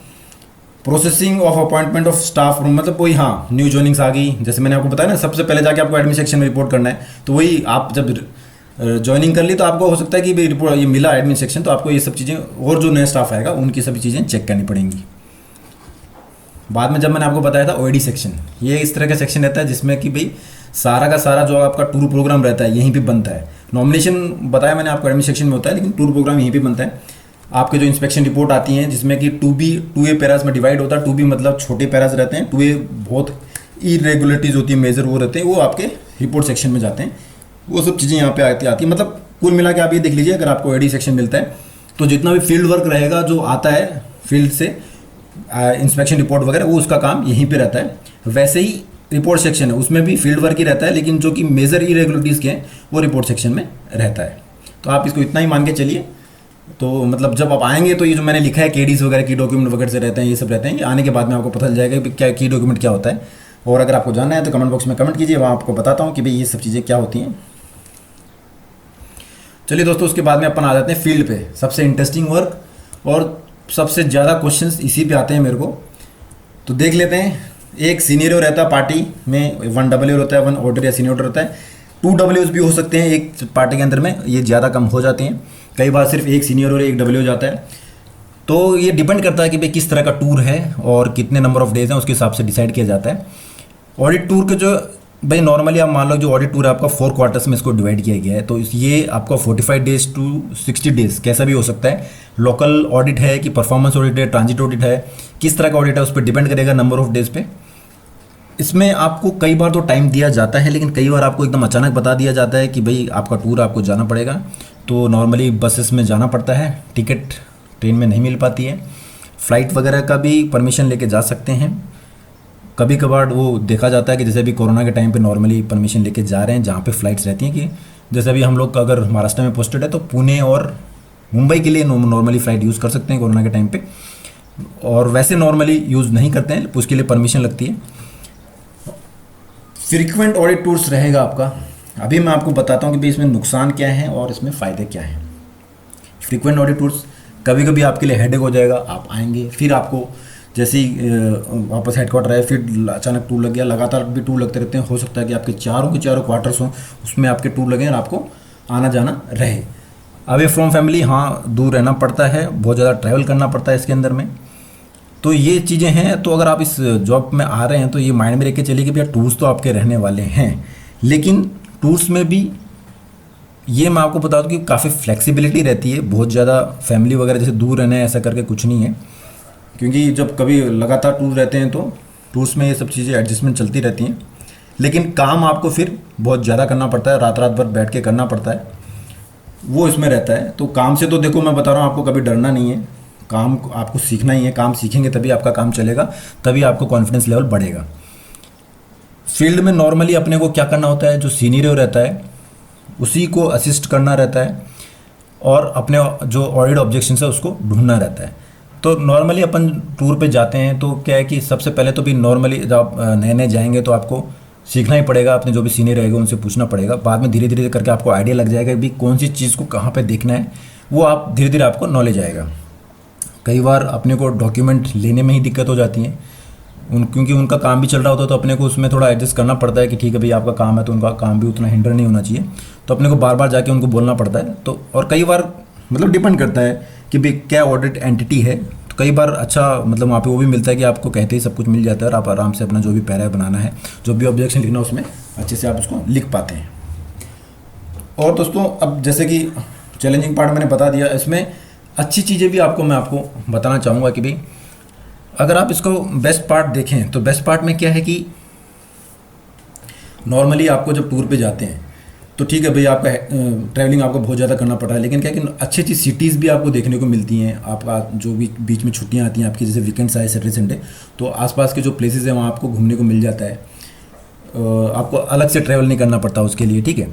Processing of appointment of staff room, मतलब वही, हाँ, न्यू ज्वाइनिंग्स आ गई, जैसे मैंने आपको बताया ना, सबसे पहले जाके आपको एडमिन सेक्शन में रिपोर्ट करना है। तो वही आप जब ज्वाइनिंग कर ली तो आपको हो सकता है कि भाई रिपोर्ट ये मिला एडमिन सेक्शन, तो आपको ये सब चीज़ें और जो नया स्टाफ आएगा उनकी सभी चीज़ें चेक करनी पड़ेंगी। बाद में जब मैंने आपको बताया था ओएडी सेक्शन, ये इस तरह का सेक्शन रहता है जिसमें कि भाई सारा का सारा जो आपका टूर प्रोग्राम रहता है यहीं पे बनता है। नॉमिनेशन बताया मैंने आपको एडमिन सेक्शन में होता है, लेकिन टूर प्रोग्राम यहीं पे बनता है। आपके जो इंस्पेक्शन रिपोर्ट आती हैं जिसमें कि 2A पैराज में डिवाइड होता है। 2B मतलब छोटे पैराज रहते हैं, 2A बहुत इरेगुलरिटीज होती है, मेजर वो रहते हैं, वो आपके रिपोर्ट सेक्शन में जाते हैं। वो सब चीज़ें यहाँ पे आती है। मतलब कुल मिला के आप ये देख लीजिए, अगर आपको ओएडी सेक्शन मिलता है तो जितना भी फील्ड वर्क रहेगा जो आता है फील्ड से, इंस्पेक्शन रिपोर्ट वगैरह, वो उसका काम यहीं पे रहता है। वैसे ही रिपोर्ट सेक्शन है, उसमें भी फील्ड वर्क ही रहता है, लेकिन जो कि मेजर इरेगुलरिटीज़ के हैं वो रिपोर्ट सेक्शन में रहता है। तो आप इसको इतना ही मान के चलिए। तो मतलब जब आप आएंगे तो ये जो मैंने लिखा है केडीज वगैरह की डॉक्यूमेंट वगैरह से रहते हैं, ये सब रहते हैं, ये आने के बाद में आपको पता चल जाएगा कि क्या की डॉक्यूमेंट क्या होता है। और अगर आपको जानना है तो कमेंट बॉक्स में कमेंट कीजिए, वहाँ आपको बताता हूँ कि भाई ये सब चीज़ें क्या होती हैं। चलिए दोस्तों, उसके बाद में अपन आ जाते हैं फील्ड पे। सबसे इंटरेस्टिंग वर्क और सबसे ज़्यादा क्वेश्चंस इसी पे आते हैं मेरे को। तो देख लेते हैं। एक सीनियर रहता है पार्टी में, 1W रहता है, 1 ऑर्डर या सीनियर रहता है। 2Ws भी हो सकते हैं एक पार्टी के अंदर में, ये ज़्यादा कम हो जाते हैं। कई बार सिर्फ एक सीनियर और एक W हो जाता है। तो ये डिपेंड करता है कि भाई किस तरह का टूर है और कितने नंबर ऑफ डेज हैं, उसके हिसाब से डिसाइड किया जाता है। ऑडिट टूर के जो भाई नॉर्मली आप मान लो जो ऑडिट टूर है आपका 4 क्वार्टर्स में इसको डिवाइड किया गया है। तो ये आपका 45 डेज टू 60 डेज कैसा भी हो सकता है। लोकल ऑडिट है कि परफॉर्मेंस ऑडिट है, ट्रांजिट ऑडिट है, किस तरह का ऑडिट है उस पर डिपेंड करेगा नंबर ऑफ डेज पे। इसमें आपको कई बार तो टाइम दिया जाता है, लेकिन कई बार आपको एकदम अचानक बता दिया जाता है कि भाई आपका टूर आपको जाना पड़ेगा। तो नॉर्मली बसेस में जाना पड़ता है, टिकट ट्रेन में नहीं मिल पाती है। फ़्लाइट वगैरह का भी परमिशन लेके जा सकते हैं। कभी कभार वो देखा जाता है कि जैसे अभी कोरोना के टाइम पे नॉर्मली परमिशन लेके जा रहे हैं जहाँ पे फ़्लाइट्स रहती हैं, कि जैसे अभी हम लोग अगर महाराष्ट्र में पोस्टेड है तो पुणे और मुंबई के लिए नॉर्मली फ़्लाइट यूज़ कर सकते हैं कोरोना के टाइम पे। और वैसे नॉर्मली यूज़ नहीं करते हैं, उसके लिए परमिशन लगती है। फ्रीक्वेंट ऑडिट टूर्स रहेगा आपका। अभी मैं आपको बताता हूँ कि भाई इसमें नुकसान क्या है और इसमें फ़ायदे क्या हैं। फ्रीक्वेंट ऑडिट टूर्स कभी कभी आपके लिए हेडेक हो जाएगा। आप आएंगे, फिर आपको जैसे ही वापस हेडक्वार्टर है, फिर अचानक टूर लग गया। लगातार भी टूर लगते रहते हैं, हो सकता है कि आपके चारों के चारों क्वार्टर्स हों, उसमें आपके टूर लगे और आपको आना जाना रहे। अवे फ्रॉम फैमिली, हाँ दूर रहना पड़ता है, बहुत ज़्यादा ट्रैवल करना पड़ता है इसके अंदर में। तो ये चीज़ें हैं। तो अगर आप इस जॉब में आ रहे हैं तो ये माइंड में रख के चलिए कि भैया टूर्स तो आपके रहने वाले हैं, लेकिन टूर्स में भी ये मैं आपको बता दूं कि काफ़ी फ्लेक्सिबिलिटी रहती है। बहुत ज़्यादा फैमिली वगैरह जैसे दूर रहना है ऐसा करके कुछ नहीं है, क्योंकि जब कभी लगातार टूर रहते हैं तो टूर्स में ये सब चीज़ें एडजस्टमेंट चलती रहती हैं। लेकिन काम आपको फिर बहुत ज़्यादा करना पड़ता है, रात रात भर बैठ के करना पड़ता है, वो इसमें रहता है। तो काम से तो देखो मैं बता रहा हूँ आपको कभी डरना नहीं है, काम आपको सीखना ही है। काम सीखेंगे तभी आपका काम चलेगा, तभी आपको कॉन्फिडेंस लेवल बढ़ेगा। फील्ड में नॉर्मली अपने को क्या करना होता है, जो सीनियर रहता है उसी को असिस्ट करना रहता है और अपने जो ऑडिट ऑब्जेक्शंस है उसको ढूंढना रहता है। तो नॉर्मली अपन टूर पे जाते हैं तो क्या है कि सबसे पहले तो भी नॉर्मली जब आप नए नए जाएंगे तो आपको सीखना ही पड़ेगा, अपने जो भी सीनियर रहेगा उनसे पूछना पड़ेगा। बाद में धीरे धीरे करके आपको आइडिया लग जाएगा कि कौन सी चीज़ को कहाँ पे देखना है, वो आप धीरे धीरे आपको नॉलेज आएगा। कई बार अपने को डॉक्यूमेंट लेने में ही दिक्कत हो जाती है क्योंकि उनका काम भी चल रहा होता है, तो अपने को उसमें थोड़ा एडजस्ट करना पड़ता है कि ठीक है भाई आपका काम है, तो उनका काम भी उतना हिंडर नहीं होना चाहिए। तो अपने को बार बार जाके उनको बोलना पड़ता है। तो और कई बार मतलब डिपेंड करता है कि भाई क्या ऑडिट एंटिटी है। तो कई बार अच्छा मतलब वहाँ पे वो भी मिलता है कि आपको कहते ही सब कुछ मिल जाता है और आप आराम से अपना जो भी पैरा बनाना है, जो भी ऑब्जेक्शन लिखना है उसमें अच्छे से आप उसको लिख पाते हैं। और दोस्तों अब जैसे कि चैलेंजिंग पार्ट मैंने बता दिया, इसमें अच्छी चीज़ें भी मैं आपको बताना चाहूँगा कि भाई अगर आप इसको बेस्ट पार्ट देखें तो बेस्ट पार्ट में क्या है कि नॉर्मली आपको जब टूर पे जाते हैं तो ठीक है भाई आपका ट्रैवलिंग आपको बहुत ज़्यादा करना पड़ता है, लेकिन क्या है कि अच्छी अच्छी सिटीज़ भी आपको देखने को मिलती हैं। आपका जो भी बीच में छुट्टियां आती हैं आपकी, जैसे वीकेंड्स आए सैटरडे संडे, तो आसपास के जो प्लेसेस हैं वहाँ आपको घूमने को मिल जाता है। आपको अलग से ट्रैवल नहीं करना पड़ता उसके लिए, ठीक है।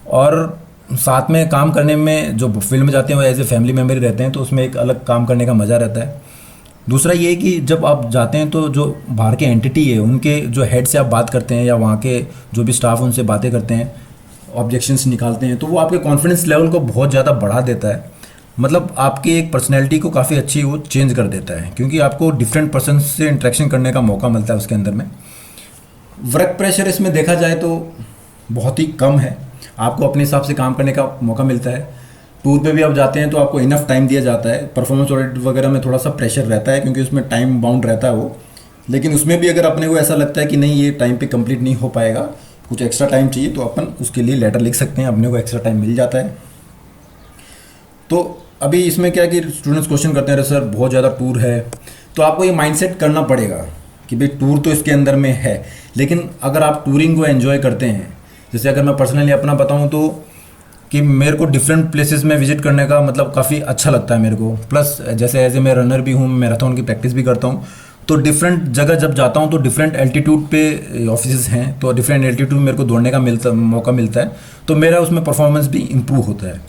और साथ में काम करने में जो फील्ड में जाते हैं वो एज ए फैमिली मेम्बर रहते हैं, तो उसमें एक अलग काम करने का मज़ा रहता है। दूसरा ये है कि जब आप जाते हैं तो जो बाहर के एंटिटी है उनके जो हेड से आप बात करते हैं या वहाँ के जो भी स्टाफ उनसे बातें करते हैं, ऑब्जेक्शंस निकालते हैं, तो वो आपके कॉन्फिडेंस लेवल को बहुत ज़्यादा बढ़ा देता है। मतलब आपकी एक पर्सनैलिटी को काफ़ी अच्छी वो चेंज कर देता है, क्योंकि आपको डिफरेंट पर्सन से इंटरेक्शन करने का मौका मिलता है उसके अंदर में। वर्क प्रेशर इसमें देखा जाए तो बहुत ही कम है, आपको अपने हिसाब से काम करने का मौका मिलता है। टूर पे भी आप जाते हैं तो आपको इनफ टाइम दिया जाता है। परफॉर्मेंस ऑडिट वगैरह में थोड़ा सा प्रेशर रहता है क्योंकि उसमें टाइम बाउंड रहता है वो, लेकिन उसमें भी अगर अपने को ऐसा लगता है कि नहीं ये टाइम पे कंप्लीट नहीं हो पाएगा, कुछ एक्स्ट्रा टाइम चाहिए, तो अपन उसके लिए लेटर लिख सकते हैं, अपने को एक्स्ट्रा टाइम मिल जाता है। तो अभी इसमें क्या है कि स्टूडेंट्स क्वेश्चन करते हैं, सर बहुत ज़्यादा टूर है, तो आपको ये माइंडसेट करना पड़ेगा कि भाई टूर तो इसके अंदर में है, लेकिन अगर आप टूरिंग को एंजॉय करते हैं, जैसे अगर मैं पर्सनली अपना बताऊं तो कि मेरे को डिफरेंट प्लेसेस में विजिट करने का मतलब काफ़ी अच्छा लगता है मेरे को। प्लस जैसे एज ए मैं रनर भी हूँ, मैराथन की प्रैक्टिस भी करता हूँ, तो डिफरेंट जगह जब जाता हूँ तो डिफरेंट एल्टीट्यूड पे ऑफिस हैं, तो डिफरेंट एल्टीट्यूड मेरे को दौड़ने का मौका मिलता है, तो मेरा उसमें परफॉर्मेंस भी इम्प्रूव होता है।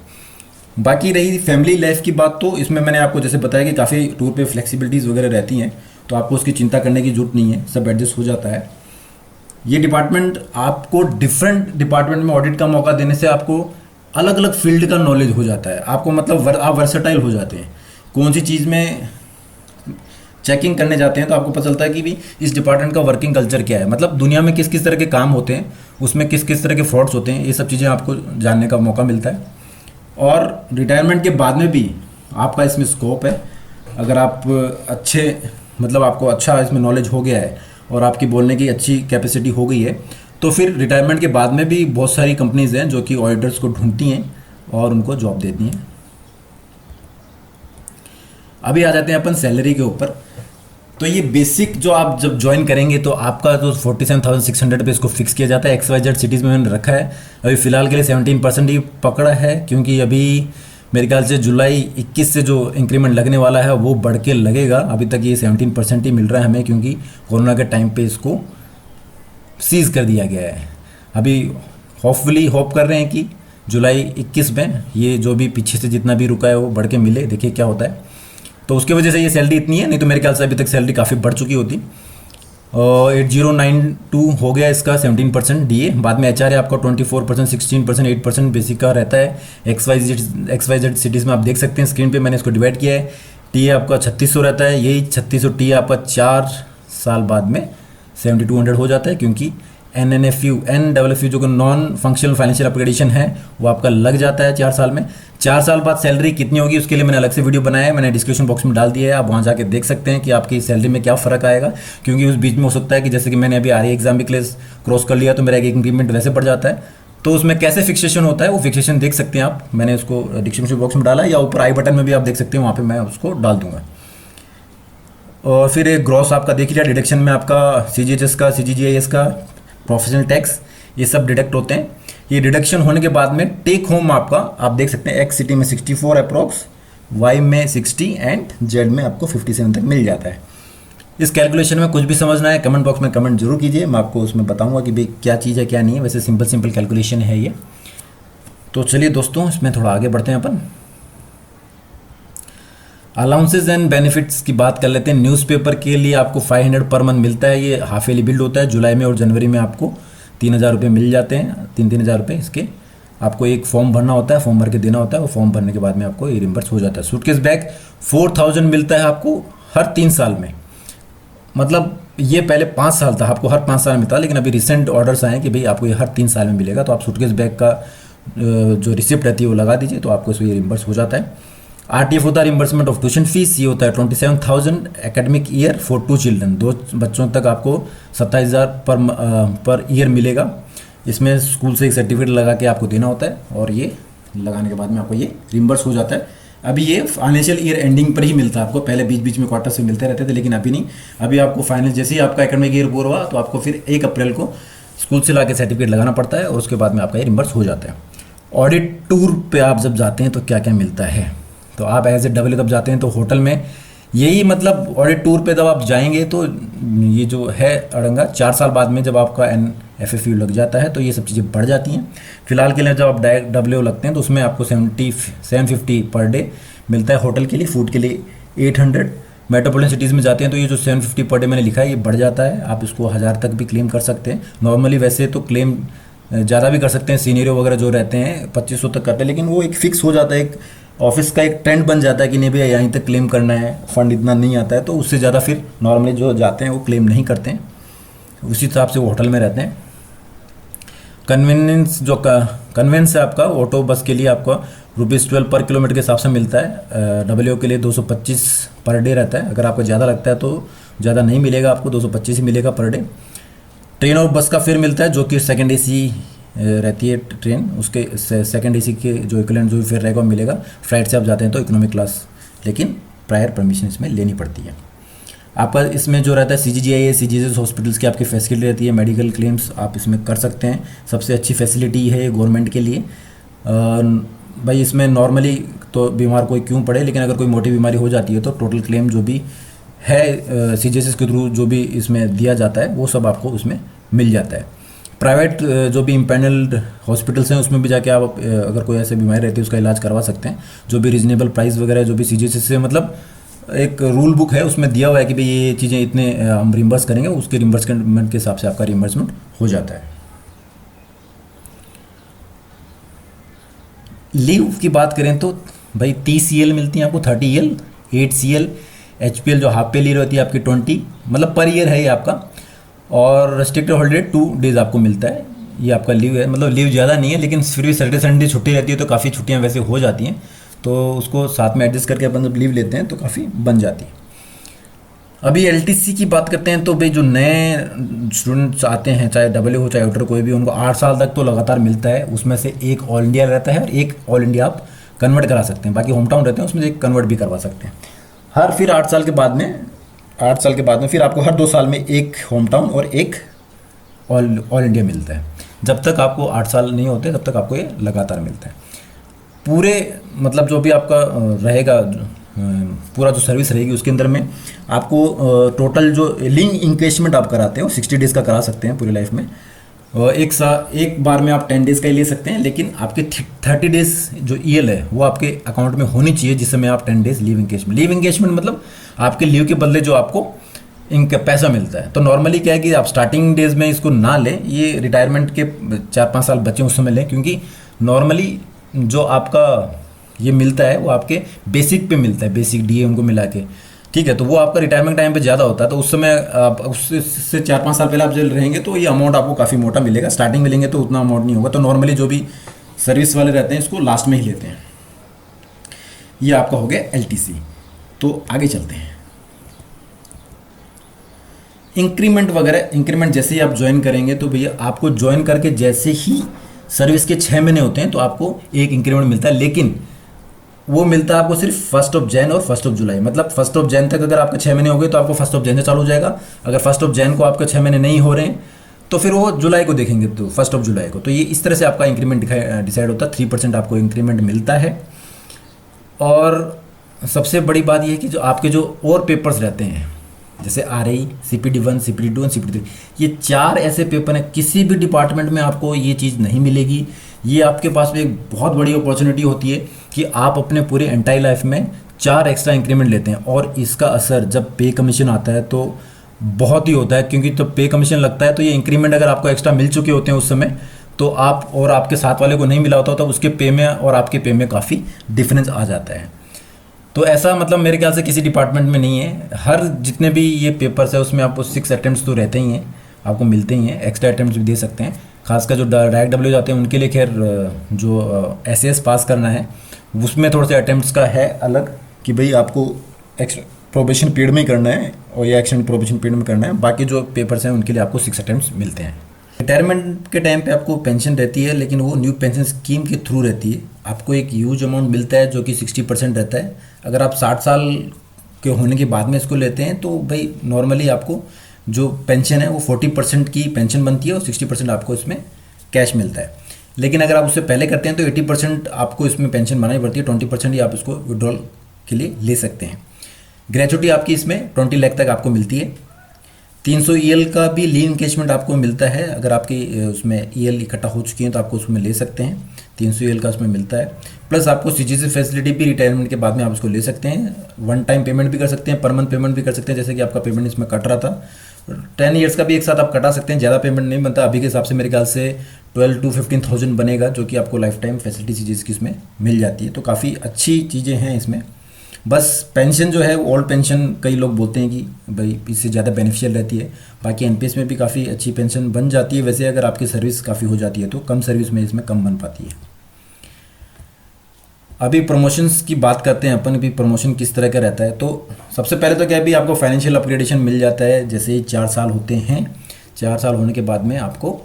बाकी रही फैमिली लाइफ की बात, तो इसमें मैंने आपको जैसे बताया कि काफ़ी टूर पे फ्लेक्सिबिलिटीज़ वगैरह रहती हैं, तो आपको उसकी चिंता करने की जरूरत नहीं है, सब एडजस्ट हो जाता है। ये डिपार्टमेंट आपको डिफरेंट डिपार्टमेंट में ऑडिट का मौका देने से आपको अलग अलग फील्ड का नॉलेज हो जाता है, आपको मतलब आप वर्सेटाइल हो जाते हैं। कौन सी चीज़ में चेकिंग करने जाते हैं तो आपको पता चलता है कि भी इस डिपार्टमेंट का वर्किंग कल्चर क्या है, मतलब दुनिया में किस किस तरह के काम होते हैं, उसमें किस किस तरह के फ्रॉड्स होते हैं, ये सब चीज़ें आपको जानने का मौका मिलता है। और रिटायरमेंट के बाद में भी आपका इसमें स्कोप है, अगर आप अच्छे मतलब आपको अच्छा इसमें नॉलेज हो गया है और आपकी बोलने की अच्छी कैपेसिटी हो गई है, तो फिर रिटायरमेंट के बाद में भी बहुत सारी कंपनीज हैं जो कि ऑडिटर्स को ढूंढती हैं और उनको जॉब देती हैं। अभी आ जाते हैं अपन सैलरी के ऊपर। तो ये बेसिक जो आप जब ज्वाइन करेंगे तो आपका जो 47,600 पे इसको फिक्स किया जाता है। XYZ सिटीज़ में मैंने रखा है, अभी फ़िलहाल के लिए 17% ही पकड़ा है, क्योंकि अभी मेरे ख्याल से जुलाई 21 से जो इंक्रीमेंट लगने वाला है वो बढ़ के लगेगा। अभी तक ये 17% ही मिल रहा है हमें, क्योंकि कोरोना के टाइम पे इसको सीज़ कर दिया गया है। अभी होपफुली होप कर रहे हैं कि जुलाई 21 में ये जो भी पीछे से जितना भी रुका है वो बढ़ के मिले, देखिए क्या होता है। तो उसकी वजह से ये सैलरी इतनी है, नहीं तो मेरे ख्याल से अभी तक सैलरी काफ़ी बढ़ चुकी होती। 8092 हो गया इसका 17% DA, बाद में HR है आपका 24%, 16%, 8% बेसिक का रहता है। XYZ सिटीज़ में आप देख सकते हैं स्क्रीन पे मैंने इसको डिवाइड किया है। TA आपका 3600 रहता है, यही 3600 TA आपका 4 साल बाद में 7200 हो जाता है, क्योंकि NWFU जो कि नॉन फंक्शनल फाइनेंशियल अपग्रेडेशन है वो आपका लग जाता है 4 साल में। 4 साल बाद सैलरी कितनी होगी उसके लिए मैंने अलग से वीडियो बनाया है, मैंने डिस्क्रिप्शन बॉक्स में डाल दिया है, आप वहाँ जाके देख सकते हैं कि आपकी सैलरी में क्या फ़र्क आएगा। क्योंकि उस बीच में हो सकता है कि जैसे कि मैंने अभी RE एग्जाम भी क्रॉस कर लिया तो मेरा एक इंक्रीमेंट वैसे बढ़ जाता है, तो उसमें कैसे फिक्सेशन होता है वो फिक्सेशन देख सकते हैं आप, मैंने उसको डिस्क्रिप्शन बॉक्स में डाला, या ऊपर आई बटन में भी आप देख सकते हैं, वहाँ पर मैं उसको डाल दूँगा। और फिर एक ग्रॉस आपका देख लिया, डिडक्शन में आपका CGHS का, CGGIS का, प्रोफेशनल टैक्स, ये सब डिडक्ट होते हैं। ये डिडक्शन होने के बाद में टेक होम आपका आप देख सकते हैं X सिटी में 64 अप्रॉक्स, Y में 60 एंड Z में आपको 57 तक मिल जाता है। इस कैलकुलेशन में कुछ भी समझना है कमेंट बॉक्स में कमेंट जरूर कीजिए, मैं आपको उसमें बताऊंगा कि भाई क्या चीज़ है क्या नहीं है। वैसे सिंपल कैलकुलेशन है ये। तो चलिए दोस्तों इसमें थोड़ा आगे बढ़ते हैं अपन। अलाउंसेज एंड बेनिफिट्स की बात कर लेते हैं। न्यूज़पेपर के लिए आपको 500 पर मंथ मिलता है, ये हाफ ईयरली बिल्ड होता है। जुलाई में और जनवरी में आपको 3,000 रुपये मिल जाते हैं, 3,000 रुपये इसके। आपको एक फॉर्म भरना होता है, फॉर्म भर के देना होता है, वो फॉर्म भरने के बाद में आपको ये रिम्बर्स हो जाता है। सूटकेस बैग 4,000 मिलता है आपको हर 3 साल में, मतलब ये पहले 5 साल था, आपको हर 5 साल में था, लेकिन अभी रिसेंट ऑर्डर्स आए कि भाई आपको ये हर 3 साल में मिलेगा। तो आप सूटकेस बैग का जो रिसिप्ट रहती है वो लगा दीजिए, तो आपको इसमें रिम्बर्स हो जाता है। RTF होता है रिम्बर्समेंट ऑफ ट्यूशन फीस, ये होता है 27,000 एकेडमिक ईयर फॉर 2 चिल्ड्रन, 2 बच्चों तक आपको 27,000 पर ईयर मिलेगा। इसमें स्कूल से एक सर्टिफिकेट लगा के आपको देना होता है, और ये लगाने के बाद में आपको ये रिम्बर्स हो जाता है। अभी ये फाइनेंशियल ईयर एंडिंग पर ही मिलता है आपको, पहले बीच में क्वार्टर से मिलते रहते थे, लेकिन अभी नहीं। अभी आपको फाइनल जैसे ही आपका एकेडमिक ईयर पूरा हुआ तो आपको फिर 1 अप्रैल को स्कूल से ला के सर्टिफिकेट लगाना पड़ता है, और उसके बाद में आपका ये रिम्बर्स हो जाता है। ऑडिट टूर पर आप जब जाते हैं तो क्या क्या मिलता है, तो आप एज ए डबल तब जाते हैं तो होटल में यही मतलब ऑडिट टूर पे जब आप जाएंगे तो ये जो है अड़ंगा 4 साल बाद में जब आपका NFFU लग जाता है तो ये सब चीज़ें बढ़ जाती हैं। फिलहाल के लिए जब आप डायरेक्ट WO लगते हैं तो उसमें आपको 750 पर डे मिलता है होटल के लिए, फूड के लिए 800। मेट्रोपोलिटन सिटीज़ में जाते हैं तो ये जो 750 पर डे मैंने लिखा है ये बढ़ जाता है, आप इसको 1000 तक भी क्लेम कर सकते हैं। नॉर्मली वैसे तो क्लेम ज़्यादा भी कर सकते हैं, सीनियर वगैरह जो रहते हैं 2500 तक करते हैं, लेकिन वो एक फिक्स हो जाता है, एक ऑफिस का एक ट्रेंड बन जाता है कि नहीं भैया यहीं तक क्लेम करना है, फंड इतना नहीं आता है, तो उससे ज़्यादा फिर नॉर्मली जो जाते हैं वो क्लेम नहीं करते हैं, उसी हिसाब से वो होटल में रहते हैं। कन्वेंस है आपका ऑटो बस के लिए आपका ₹12 पर किलोमीटर के हिसाब से मिलता है। डब्ल्यू के लिए 225 पर डे रहता है। अगर आपको ज़्यादा लगता है तो ज़्यादा नहीं मिलेगा, आपको 225 ही मिलेगा पर डे। ट्रेन और बस का फेयर मिलता है जो कि सेकंड एसी रहती है ट्रेन, उसके सेकंड एसी के जो इक्विवेलेंट जो फेयर रहेगा वो मिलेगा। फ्लाइट से आप जाते हैं तो इकोनॉमिक क्लास, लेकिन प्रायर परमिशन इसमें लेनी पड़ती है। आपका इसमें जो रहता है CGGI, CGHS हॉस्पिटल्स की आपकी फैसिलिटी रहती है, मेडिकल क्लेम्स आप इसमें कर सकते हैं। सबसे अच्छी फैसिलिटी है गवर्नमेंट के लिए। भाई इसमें नॉर्मली तो बीमार कोई क्यों पड़े, लेकिन अगर कोई मोटी बीमारी हो जाती है तो टोटल क्लेम जो भी है CGHS के थ्रू जो भी इसमें दिया जाता है वो सब आपको उसमें मिल जाता है। प्राइवेट जो भी इम्पैनल्ड हॉस्पिटल्स हैं उसमें भी जाके आप अगर कोई ऐसी बीमारी रहती है उसका इलाज करवा सकते हैं। जो भी रीजनेबल प्राइस वगैरह जो भी CGHS से मतलब एक रूल बुक है उसमें दिया हुआ है कि भाई ये चीज़ें इतने हम रिम्बर्स करेंगे, उसके रिम्बर्समेंट के हिसाब से आपका रिम्बर्समेंट हो जाता है। लीव की बात करें तो भाई 30 CL मिलती हैं आपको, 30 EL, 8 CL, HPL जो हाफ पे लीव रहती है आपकी 20, मतलब पर ईयर है ये आपका। और रेस्ट्रिक्टेड हॉलीडे 2 डेज आपको मिलता है। ये आपका लीव है, मतलब लीव ज़्यादा नहीं है, लेकिन फिर भी सैटरडे संडे छुट्टी रहती है तो काफ़ी छुट्टियाँ वैसे हो जाती हैं, तो उसको साथ में एडजस्ट करके अपन जब लीव लेते हैं तो काफ़ी बन जाती है। अभी LTC की बात करते हैं तो भाई जो नए स्टूडेंट्स आते हैं, चाहे डब्ल्यू हो चाहे आउटर कोई भी, उनको 8 साल तक तो लगातार मिलता है। उसमें से एक ऑल इंडिया रहता है और एक ऑल इंडिया आप कन्वर्ट करा सकते हैं। बाकी होम टाउन रहते हैं उसमें से एक कन्वर्ट भी करवा सकते हैं। फिर 8 साल के बाद में फिर आपको हर 2 साल में एक होम टाउन और एक ऑल इंडिया मिलता है। जब तक आपको 8 साल नहीं होते तब तक आपको ये लगातार मिलता है। पूरे मतलब जो भी आपका रहेगा पूरा जो सर्विस रहेगी उसके अंदर में आपको टोटल जो लिंक इंगेजमेंट आप कराते हो 60 डेज़ का करा सकते हैं पूरी लाइफ में। एक बार में आप 10 डेज़ का ही ले सकते हैं, लेकिन आपके 30 डेज़ जो EL है वो आपके अकाउंट में होनी चाहिए, जिस समय आप 10 डेज़ लीव इंगेजमेंट मतलब आपके लीव के बदले जो आपको इनका पैसा मिलता है। तो नॉर्मली क्या है कि आप स्टार्टिंग डेज में इसको ना लें, ये रिटायरमेंट के 4-5 साल बच्चे उस समय लें, क्योंकि नॉर्मली जो आपका ये मिलता है वो आपके बेसिक पे मिलता है, बेसिक DA उनको मिला के, ठीक है। तो वो आपका रिटायरमेंट टाइम पे ज़्यादा होता है, तो उस समय आप उससे 4-5 साल पहले आप जब रहेंगे तो ये अमाउंट आपको काफ़ी मोटा मिलेगा। स्टार्टिंग में लेंगे तो उतना अमाउंट नहीं होगा। तो नॉर्मली जो भी सर्विस वाले रहते हैं इसको लास्ट में ही लेते हैं। ये आपका हो गया LTC। तो आगे चलते हैं। इंक्रीमेंट जैसे ही आप ज्वाइन करेंगे तो भैया आपको ज्वाइन करके जैसे ही सर्विस के 6 महीने होते हैं तो आपको एक इंक्रीमेंट मिलता है, लेकिन वो मिलता है आपको सिर्फ 1 जनवरी और 1 जुलाई। मतलब 1 जनवरी तक अगर आपके 6 महीने हो गए तो आपको 1 जनवरी से चालू हो जाएगा। अगर 1 जनवरी को आपके 6 महीने नहीं हो रहे हैं तो फिर वो जुलाई को देखेंगे, तो 1 जुलाई को। तो ये इस तरह से आपका इंक्रीमेंट डिसाइड होता है। 3% आपको इंक्रीमेंट मिलता है। और सबसे बड़ी बात ये है कि जो आपके जो और पेपर्स रहते हैं जैसे RI, CPD1, CPD2 और CPD3, ये 4 ऐसे पेपर हैं, किसी भी डिपार्टमेंट में आपको ये चीज़ नहीं मिलेगी। ये आपके पास में एक बहुत बड़ी अपॉर्चुनिटी होती है कि आप अपने पूरे एंटायर लाइफ में 4 एक्स्ट्रा इंक्रीमेंट लेते हैं, और इसका असर जब पे कमीशन आता है तो बहुत ही होता है, क्योंकि जब पे कमीशन लगता है तो ये इंक्रीमेंट अगर आपको एक्स्ट्रा मिल चुके होते हैं उस समय, तो आप और आपके साथ वाले को नहीं मिला होता, तो उसके पे में और आपके पे में काफ़ी डिफरेंस आ जाता है। तो ऐसा मतलब मेरे ख्याल से किसी डिपार्टमेंट में नहीं है। हर जितने भी ये पेपर्स है उसमें आपको 6 अटेम्प्ट्स तो रहते ही हैं, आपको मिलते ही हैं। एक्स्ट्रा अटेम्प्ट्स भी दे सकते हैं, खासकर जो डायरेक्ट डब्ल्यू जाते हैं उनके लिए। खैर जो SAS पास करना है उसमें थोड़े से अटेम्प्ट्स का है अलग, कि भाई आपको एक्स्ट्रा प्रोबेशन पीरियड में ही करना है और या एक्सटेंड प्रोबेशन पीरियड में करना है। बाकी जो पेपर्स हैं उनके लिए आपको 6 अटेम्प्ट्स मिलते हैं। रिटायरमेंट के टाइम पे आपको पेंशन रहती है, लेकिन वो न्यू पेंशन स्कीम के थ्रू रहती है। आपको एक ह्यूज अमाउंट मिलता है जो कि 60% रहता है। अगर आप 60 साल के होने के बाद में इसको लेते हैं तो भाई नॉर्मली आपको जो पेंशन है वो 40% की पेंशन बनती है और 60% आपको इसमें कैश मिलता है। लेकिन अगर आप उससे पहले करते हैं तो 80% आपको इसमें पेंशन बनानी पड़ती है, 20% ही आप इसको विड्रॉल के लिए ले सकते हैं। ग्रेचुटी आपकी इसमें 20 लाख तक आपको मिलती है। 300 EL का भी लीव इंकेजमेंट आपको मिलता है। अगर आपकी उसमें EL इकट्ठा हो चुकी हैं तो आपको उसमें ले सकते हैं। 300 EL का उसमें मिलता है। प्लस आपको CGC फैसिलिटी भी रिटायरमेंट के बाद में आप उसको ले सकते हैं। 1 टाइम पेमेंट भी कर सकते हैं, पर मंथ पेमेंट भी कर सकते हैं, जैसे कि आपका पेमेंट इसमें कट रहा था। 10 ईयर्स का भी एक साथ आप कटा सकते हैं, ज़्यादा पेमेंट नहीं बनता। अभी के हिसाब से मेरे ख्याल से 12 to 15,000 बनेगा, जो कि आपको लाइफ टाइम फैसिलिटी CGC की इसमें मिल जाती है। तो काफ़ी अच्छी चीज़ें हैं इसमें। बस पेंशन जो है वो ओल्ड पेंशन कई लोग बोलते हैं कि भाई इससे ज़्यादा बेनिफिशियल रहती है। बाकी एनपीएस में भी काफ़ी अच्छी पेंशन बन जाती है। वैसे अगर आपकी सर्विस काफ़ी हो जाती है तो कम सर्विस में इसमें कम बन पाती है। अभी प्रमोशंस की बात करते हैं अपन। अभी प्रमोशन किस तरह का रहता है, तो सबसे पहले तो क्या है, अभी आपको फाइनेंशियल अपग्रेडेशन मिल जाता है। जैसे ही 4 साल होते हैं, 4 साल होने के बाद में आपको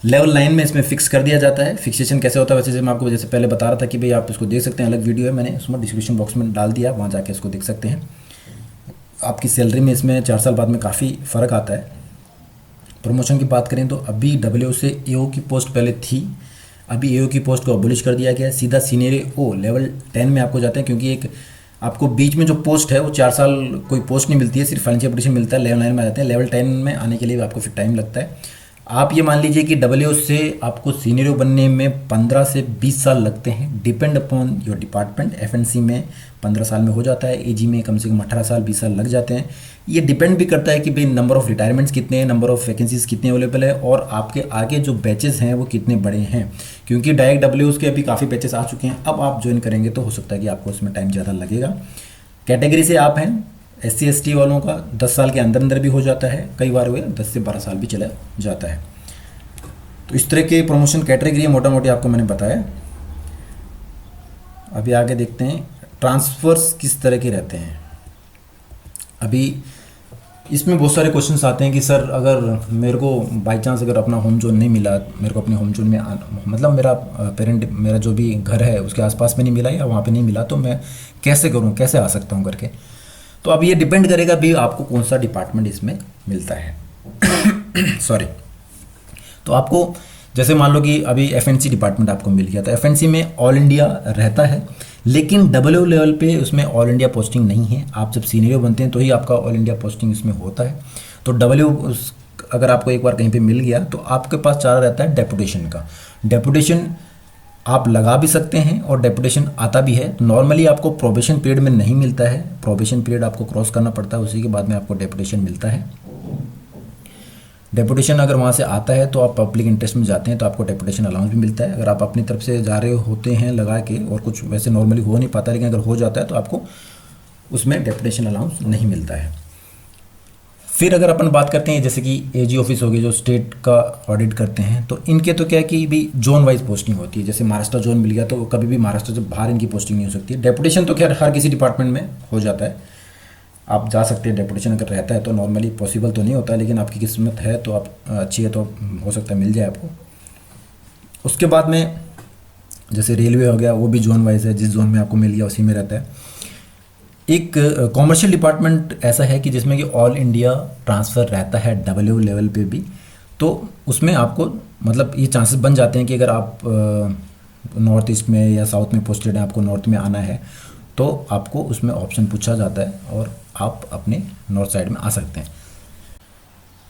लेवल 9 में इसमें फिक्स कर दिया जाता है। फिक्सेशन कैसे होता है वैसे मैं आपको जैसे पहले बता रहा था कि भाई आप इसको देख सकते हैं, अलग वीडियो है, मैंने उसमें डिस्क्रिप्शन बॉक्स में डाल दिया, वहाँ जाके इसको देख सकते हैं। आपकी सैलरी में इसमें 4 साल बाद में काफ़ी फ़र्क आता है। प्रमोशन की बात करें तो अभी डब्ल्यू से एओ की पोस्ट पहले थी, अभी एओ की पोस्ट को अबोलिश कर दिया गया है। सीधा सीनियर एओ लेवल 10 में आपको जाते हैं, क्योंकि एक आपको बीच में जो पोस्ट है वो 4 साल कोई पोस्ट नहीं मिलती है, सिर्फ फाइनेंशियल अपग्रेडेशन मिलता है। लेवल 9 में आ जाते हैं। लेवल 10 में आने के लिए आपको फिर टाइम लगता है। आप ये मान लीजिए कि डब्ल्यू से आपको सीनियर बनने में 15 से 20 साल लगते हैं, depend upon your department. FNC में 15 साल में हो जाता है, एजी में कम से कम 18 साल 20 साल लग जाते हैं। ये डिपेंड भी करता है कि भाई नंबर ऑफ़ रिटायरमेंट्स कितने हैं, नंबर ऑफ़ वैकेंसीज कितने अवेलेबल है, और आपके आगे जो बैचेस हैं वो कितने बड़े हैं। क्योंकि डायरेक्ट डब्ल्यूज़ के अभी काफ़ी बैचेस आ चुके हैं, अब आप ज्वाइन करेंगे तो हो सकता है कि आपको उसमें टाइम ज़्यादा लगेगा। कैटेगरी से आप हैं, SC/ST वालों का 10 साल के अंदर अंदर भी हो जाता है, कई बार हुए 10 से 12 साल भी चला जाता है। तो इस तरह के प्रमोशन कैटेगरी मोटा मोटी आपको मैंने बताया। अभी आगे देखते हैं ट्रांसफ़र्स किस तरह के रहते हैं। अभी इसमें बहुत सारे क्वेश्चंस आते हैं कि सर अगर मेरे को बाई चांस अगर अपना होम जोन नहीं मिला, मेरे को अपने होम जोन में मतलब मेरा जो भी घर है उसके आसपास में नहीं मिला या वहाँ पे नहीं मिला, तो मैं कैसे करूँ, कैसे आ सकता हूँ करके। तो अब ये डिपेंड करेगा भी आपको कौन सा डिपार्टमेंट इसमें मिलता है। सॉरी। तो आपको जैसे मान लो कि अभी एफएनसी डिपार्टमेंट आपको मिल गया, तो एफएनसी में ऑल इंडिया रहता है, लेकिन डब्ल्यू लेवल पे उसमें ऑल इंडिया पोस्टिंग नहीं है। आप जब सीनियर बनते हैं तो ही आपका ऑल इंडिया पोस्टिंग इसमें होता है। तो डब्ल्यू अगर आपको एक बार कहीं पे मिल गया तो आपके पास चारा रहता है डेपुटेशन का। डेपुटेशन आप लगा भी सकते हैं और डेपुटेशन आता भी है। नॉर्मली आपको प्रोबेशन पीरियड में नहीं मिलता है, प्रोबेशन पीरियड आपको क्रॉस करना पड़ता है, उसी के बाद में आपको डेपुटेशन मिलता है। डेपुटेशन अगर वहाँ से आता है तो आप पब्लिक इंटरेस्ट में जाते हैं तो आपको डेपुटेशन अलाउंस भी मिलता है। अगर आप अपनी तरफ से जा रहे होते हैं लगा के, और कुछ वैसे नॉर्मली हो नहीं पाता, लेकिन अगर हो जाता है तो आपको उसमें डेपुटेशन अलाउंस नहीं मिलता है। फिर अगर अपन बात करते हैं जैसे कि एजी ऑफिस हो गए जो स्टेट का ऑडिट करते हैं, तो इनके तो क्या है कि भी जोन वाइज पोस्टिंग होती है। जैसे महाराष्ट्र जोन मिल गया तो कभी भी महाराष्ट्र से बाहर इनकी पोस्टिंग नहीं हो सकती। डेपुटेशन तो खैर हर किसी डिपार्टमेंट में हो जाता है, आप जा सकते हैं। डेपुटेशन अगर रहता है तो नॉर्मली पॉसिबल तो नहीं होता, लेकिन आपकी किस्मत है तो आप अच्छी है तो हो सकता है मिल जाए आपको। उसके बाद में जैसे रेलवे हो गया, वो भी जोन वाइज है, जिस जोन में आपको मिल गया उसी में रहता है। एक कॉमर्शियल डिपार्टमेंट ऐसा है कि जिसमें कि ऑल इंडिया ट्रांसफ़र रहता है डब्ल्यू लेवल पे भी, तो उसमें आपको मतलब ये चांसेस बन जाते हैं कि अगर आप नॉर्थ ईस्ट में या साउथ में पोस्टेड हैं, आपको नॉर्थ में आना है, तो आपको उसमें ऑप्शन पूछा जाता है और आप अपने नॉर्थ साइड में आ सकते हैं।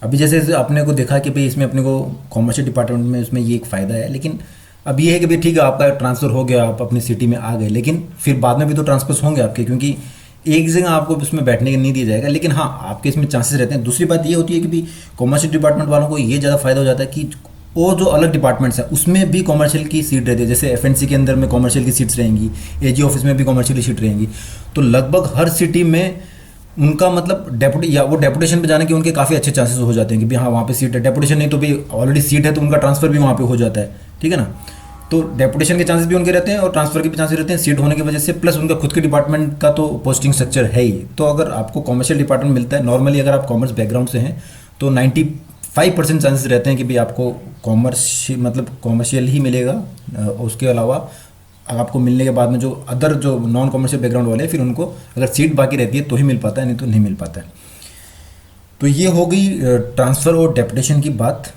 अभी जैसे आपने को देखा कि भाई इसमें अपने को कॉमर्शियल डिपार्टमेंट में इसमें ये एक फ़ायदा है, लेकिन अब ये है कि भाई ठीक है आपका ट्रांसफ़र हो गया, आप अपनी सिटी में आ गए, लेकिन फिर बाद में भी तो ट्रांसफर्स होंगे आपके, क्योंकि एक जगह आपको इसमें बैठने के नहीं दिया जाएगा। लेकिन हाँ, आपके इसमें चांसेस रहते हैं। दूसरी बात ये होती है कि भी कॉमर्शियल डिपार्टमेंट वालों को ये ज़्यादा फायदा हो जाता है कि वो जो अलग डिपार्टमेंट्स हैं उसमें भी कॉमर्शियल की सीट रहती है। जैसे एफएनसी के अंदर में कॉमर्शियल की सीट्स रहेंगी, एजी ऑफिस में भी कॉमर्शियल की सीट रहेंगी। तो लगभग हर सिटी में उनका मतलब डेपुटेशन पे जाने के उनके काफ़ी अच्छे चांसेस हो जाते हैं कि भी हाँ वहाँ पे सीट है। डेपुटेशन नहीं तो भी ऑलरेडी सीट है तो उनका ट्रांसफ़र भी वहाँ पे हो जाता है, ठीक है ना। तो डेपुटेशन के चांसेस भी उनके रहते हैं और ट्रांसफ़र के भी चांसेस रहते हैं सीट होने की वजह से, प्लस उनका खुद के डिपार्टमेंट का तो पोस्टिंग स्ट्रक्चर है ही। तो अगर आपको कॉमर्शियल डिपार्टमेंट मिलता है, नॉर्मली अगर आप कॉमर्स बैकग्राउंड से हैं तो 95% चांसेस रहते हैं कि भाई आपको कॉमर्शियल ही मिलेगा। उसके अलावा आपको मिलने के बाद में जो अदर जो नॉन कॉमर्शियल बैकग्राउंड वाले हैं, फिर उनको अगर सीट बाकी रहती है तो ही मिल पाता है, नहीं तो नहीं मिल पाता है। तो ये हो गई ट्रांसफ़र और डेपुटेशन की बात।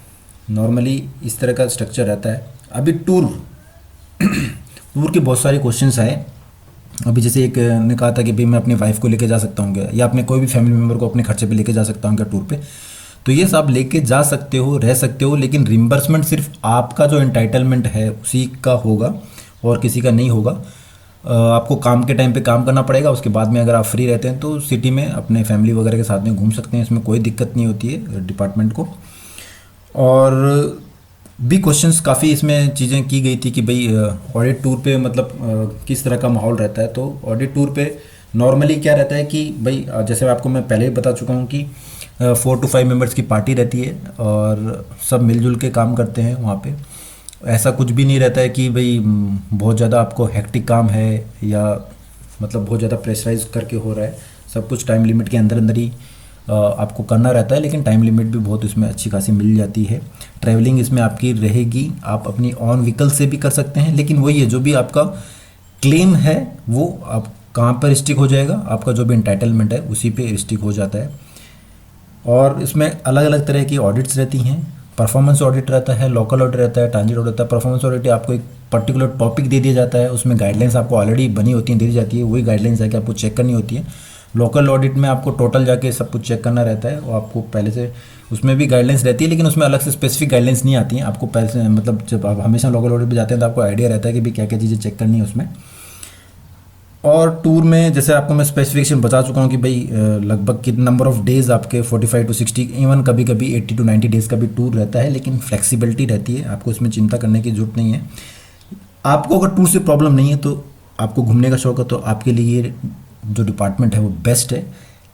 नॉर्मली इस तरह का स्ट्रक्चर रहता है। अभी टूर के बहुत सारे क्वेश्चंस आए। अभी जैसे एक ने कहा था कि भाई मैं अपनी वाइफ को लेके जा सकता हूँ क्या, या अपने कोई भी फैमिली मेम्बर को अपने खर्चे पे लेके जा सकता हूँ क्या टूर पे। तो ये सब लेके जा सकते हो, रह सकते हो, लेकिन रिम्बर्समेंट सिर्फ आपका जो एंटाइटलमेंट है उसी का होगा और किसी का नहीं होगा। आपको काम के टाइम पे काम करना पड़ेगा, उसके बाद में अगर आप फ्री रहते हैं तो सिटी में अपने फैमिली वगैरह के साथ में घूम सकते हैं, इसमें कोई दिक्कत नहीं होती है डिपार्टमेंट को। और भी क्वेश्चंस काफ़ी इसमें चीज़ें की गई थी कि भाई ऑडिट टूर पे मतलब किस तरह का माहौल रहता है। तो ऑडिट टूर पे नॉर्मली क्या रहता है कि भाई जैसे आपको मैं पहले ही बता चुका हूँ कि 4 to 5 मेंबर्स की पार्टी रहती है और सब मिलजुल के काम करते हैं वहाँ पे। ऐसा कुछ भी नहीं रहता है कि भाई बहुत ज़्यादा आपको हेक्टिक काम है या मतलब बहुत ज़्यादा प्रेशराइज करके हो रहा है। सब कुछ टाइम लिमिट के अंदर अंदर ही आपको करना रहता है, लेकिन टाइम लिमिट भी बहुत इसमें अच्छी खासी मिल जाती है। ट्रैवलिंग इसमें आपकी रहेगी, आप अपनी ऑन व्हीकल से भी कर सकते हैं, लेकिन वही है जो भी आपका क्लेम है वो आप कहाँ पर स्टिक हो जाएगा, आपका जो भी इंटाइटलमेंट है उसी पे स्टिक हो जाता है। और इसमें अलग अलग तरह की ऑडिट्स रहती हैं। परफॉर्मेंस ऑडिट रहता है, लोकल ऑडिट रहता है, ट्रांजिट ऑडिट रहता है। परफॉर्मेंस ऑडिट आपको एक पर्टिकुलर टॉपिक दे दिया जाता है, उसमें गाइडलाइंस आपको ऑलरेडी बनी होती हैं, दे दी जाती है, वही गाइडलाइंस है कि आपको चेक करनी होती है। लोकल ऑडिट में आपको टोटल जाके सब कुछ चेक करना रहता है और आपको पहले से उसमें भी गाइडलाइंस रहती है, लेकिन उसमें अलग से स्पेसिफिक गाइडलाइंस नहीं आती हैं। आपको पहले से मतलब जब आप हमेशा लोकल ऑडिट पे जाते हैं तो आपको आइडिया रहता है कि भाई क्या क्या चीज़ें चेक करनी है उसमें। और टूर में जैसे आपको मैं स्पेसिफिकेशन बता चुका हूँ कि भाई लगभग कितने नंबर ऑफ डेज़ आपके 45 to 60, इवन कभी कभी 80 to 90 डेज़ का भी टूर रहता है, लेकिन फ्लेक्सिबिलिटी रहती है, आपको इसमें चिंता करने की ज़रूरत नहीं है। आपको अगर टूर से प्रॉब्लम नहीं है तो आपको घूमने का शौक है तो आपके लिए ये जो डिपार्टमेंट है वो बेस्ट है।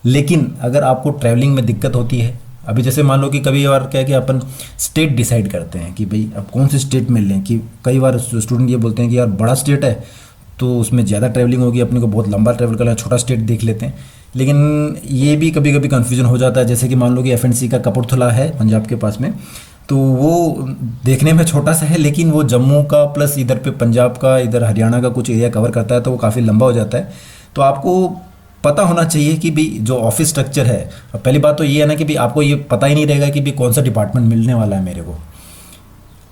लेकिन अगर आपको ट्रैवलिंग में दिक्कत होती है, अभी जैसे मान लो कि कभी बार क्या है कि अपन स्टेट डिसाइड करते हैं कि भाई अब कौन से स्टेट में लें, कि कई बार स्टूडेंट ये बोलते हैं कि यार बड़ा स्टेट है तो उसमें ज़्यादा ट्रैवलिंग होगी, अपने को बहुत लंबा ट्रैवल करना है, छोटा स्टेट देख लेते हैं। लेकिन ये भी कभी कभी कन्फ्यूजन हो जाता है। जैसे कि मान लो कि एफएनसी का कपूरथला है पंजाब के पास में, तो वो देखने में छोटा सा है, लेकिन वो जम्मू का प्लस इधर पे पंजाब का, इधर हरियाणा का कुछ एरिया कवर करता है, तो वो काफ़ी लंबा हो जाता है। तो आपको पता होना चाहिए कि भाई जो ऑफिस स्ट्रक्चर है, अब पहली बात तो ये है ना कि भाई आपको ये पता ही नहीं रहेगा कि भाई कौन सा डिपार्टमेंट मिलने वाला है मेरे को।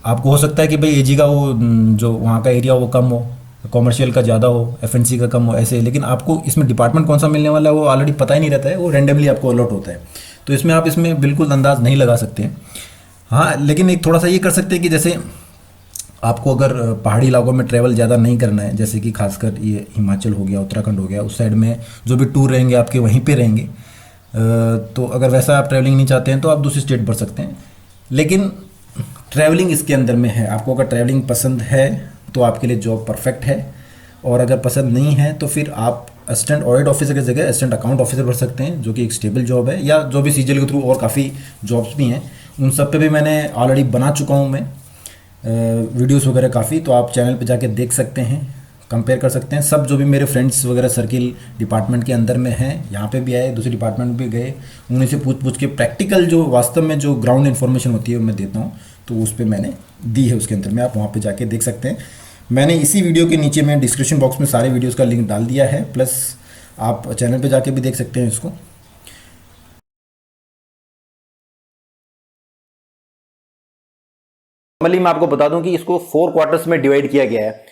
आपको हो सकता है कि भाई एजी का वो जो वहाँ का एरिया वो कम हो, कॉमर्शियल का ज़्यादा हो, एफएनसी का कम हो, ऐसे। लेकिन आपको इसमें डिपार्टमेंट कौन सा मिलने वाला है वो ऑलरेडी पता ही नहीं रहता है, वो रैंडमली आपको अलॉट होता है। तो इसमें आप इसमें बिल्कुल अंदाज़ नहीं लगा सकते हैं। हाँ, लेकिन एक थोड़ा सा ये कर सकते हैं कि जैसे आपको अगर पहाड़ी इलाकों में ट्रैवल ज़्यादा नहीं करना है, जैसे कि खासकर ये हिमाचल हो गया, उत्तराखंड हो गया, उस साइड में जो भी टूर रहेंगे आपके वहीं पे रहेंगे, तो अगर वैसा आप ट्रैवलिंग नहीं चाहते हैं तो आप दूसरी स्टेट भर सकते हैं। लेकिन ट्रैवलिंग इसके अंदर में है, आपको अगर ट्रैवलिंग पसंद है तो आपके लिए जॉब परफेक्ट है, और अगर पसंद नहीं है तो फिर आप असिस्टेंट ऑडिट ऑफिसर की जगह असिस्टेंट अकाउंट ऑफिसर भर सकते हैं, जो कि एक स्टेबल जॉब है, या जो भी सीजीएल के थ्रू और काफ़ी जॉब्स भी हैं, उन सब पे भी मैंने ऑलरेडी बना चुका हूँ मैं वीडियोस वगैरह काफ़ी, तो आप चैनल पे जाके देख सकते हैं, कंपेयर कर सकते हैं। सब जो भी मेरे फ्रेंड्स वगैरह सर्किल डिपार्टमेंट के अंदर में हैं, यहाँ पे भी आए, दूसरे डिपार्टमेंट भी गए, उन्हीं से पूछ पूछ के प्रैक्टिकल जो वास्तव में जो ग्राउंड इन्फॉर्मेशन होती है वो मैं देता हूँ, तो उस पर मैंने दी है उसके अंदर में, आप वहाँ पर जाके देख सकते हैं। मैंने इसी वीडियो के नीचे में डिस्क्रिप्शन बॉक्स में सारे वीडियोज़ का लिंक डाल दिया है, प्लस आप चैनल पर जाके भी देख सकते हैं इसको। नॉर्मली मैं आपको बता दूं कि इसको 4 क्वार्टर्स में डिवाइड किया गया है,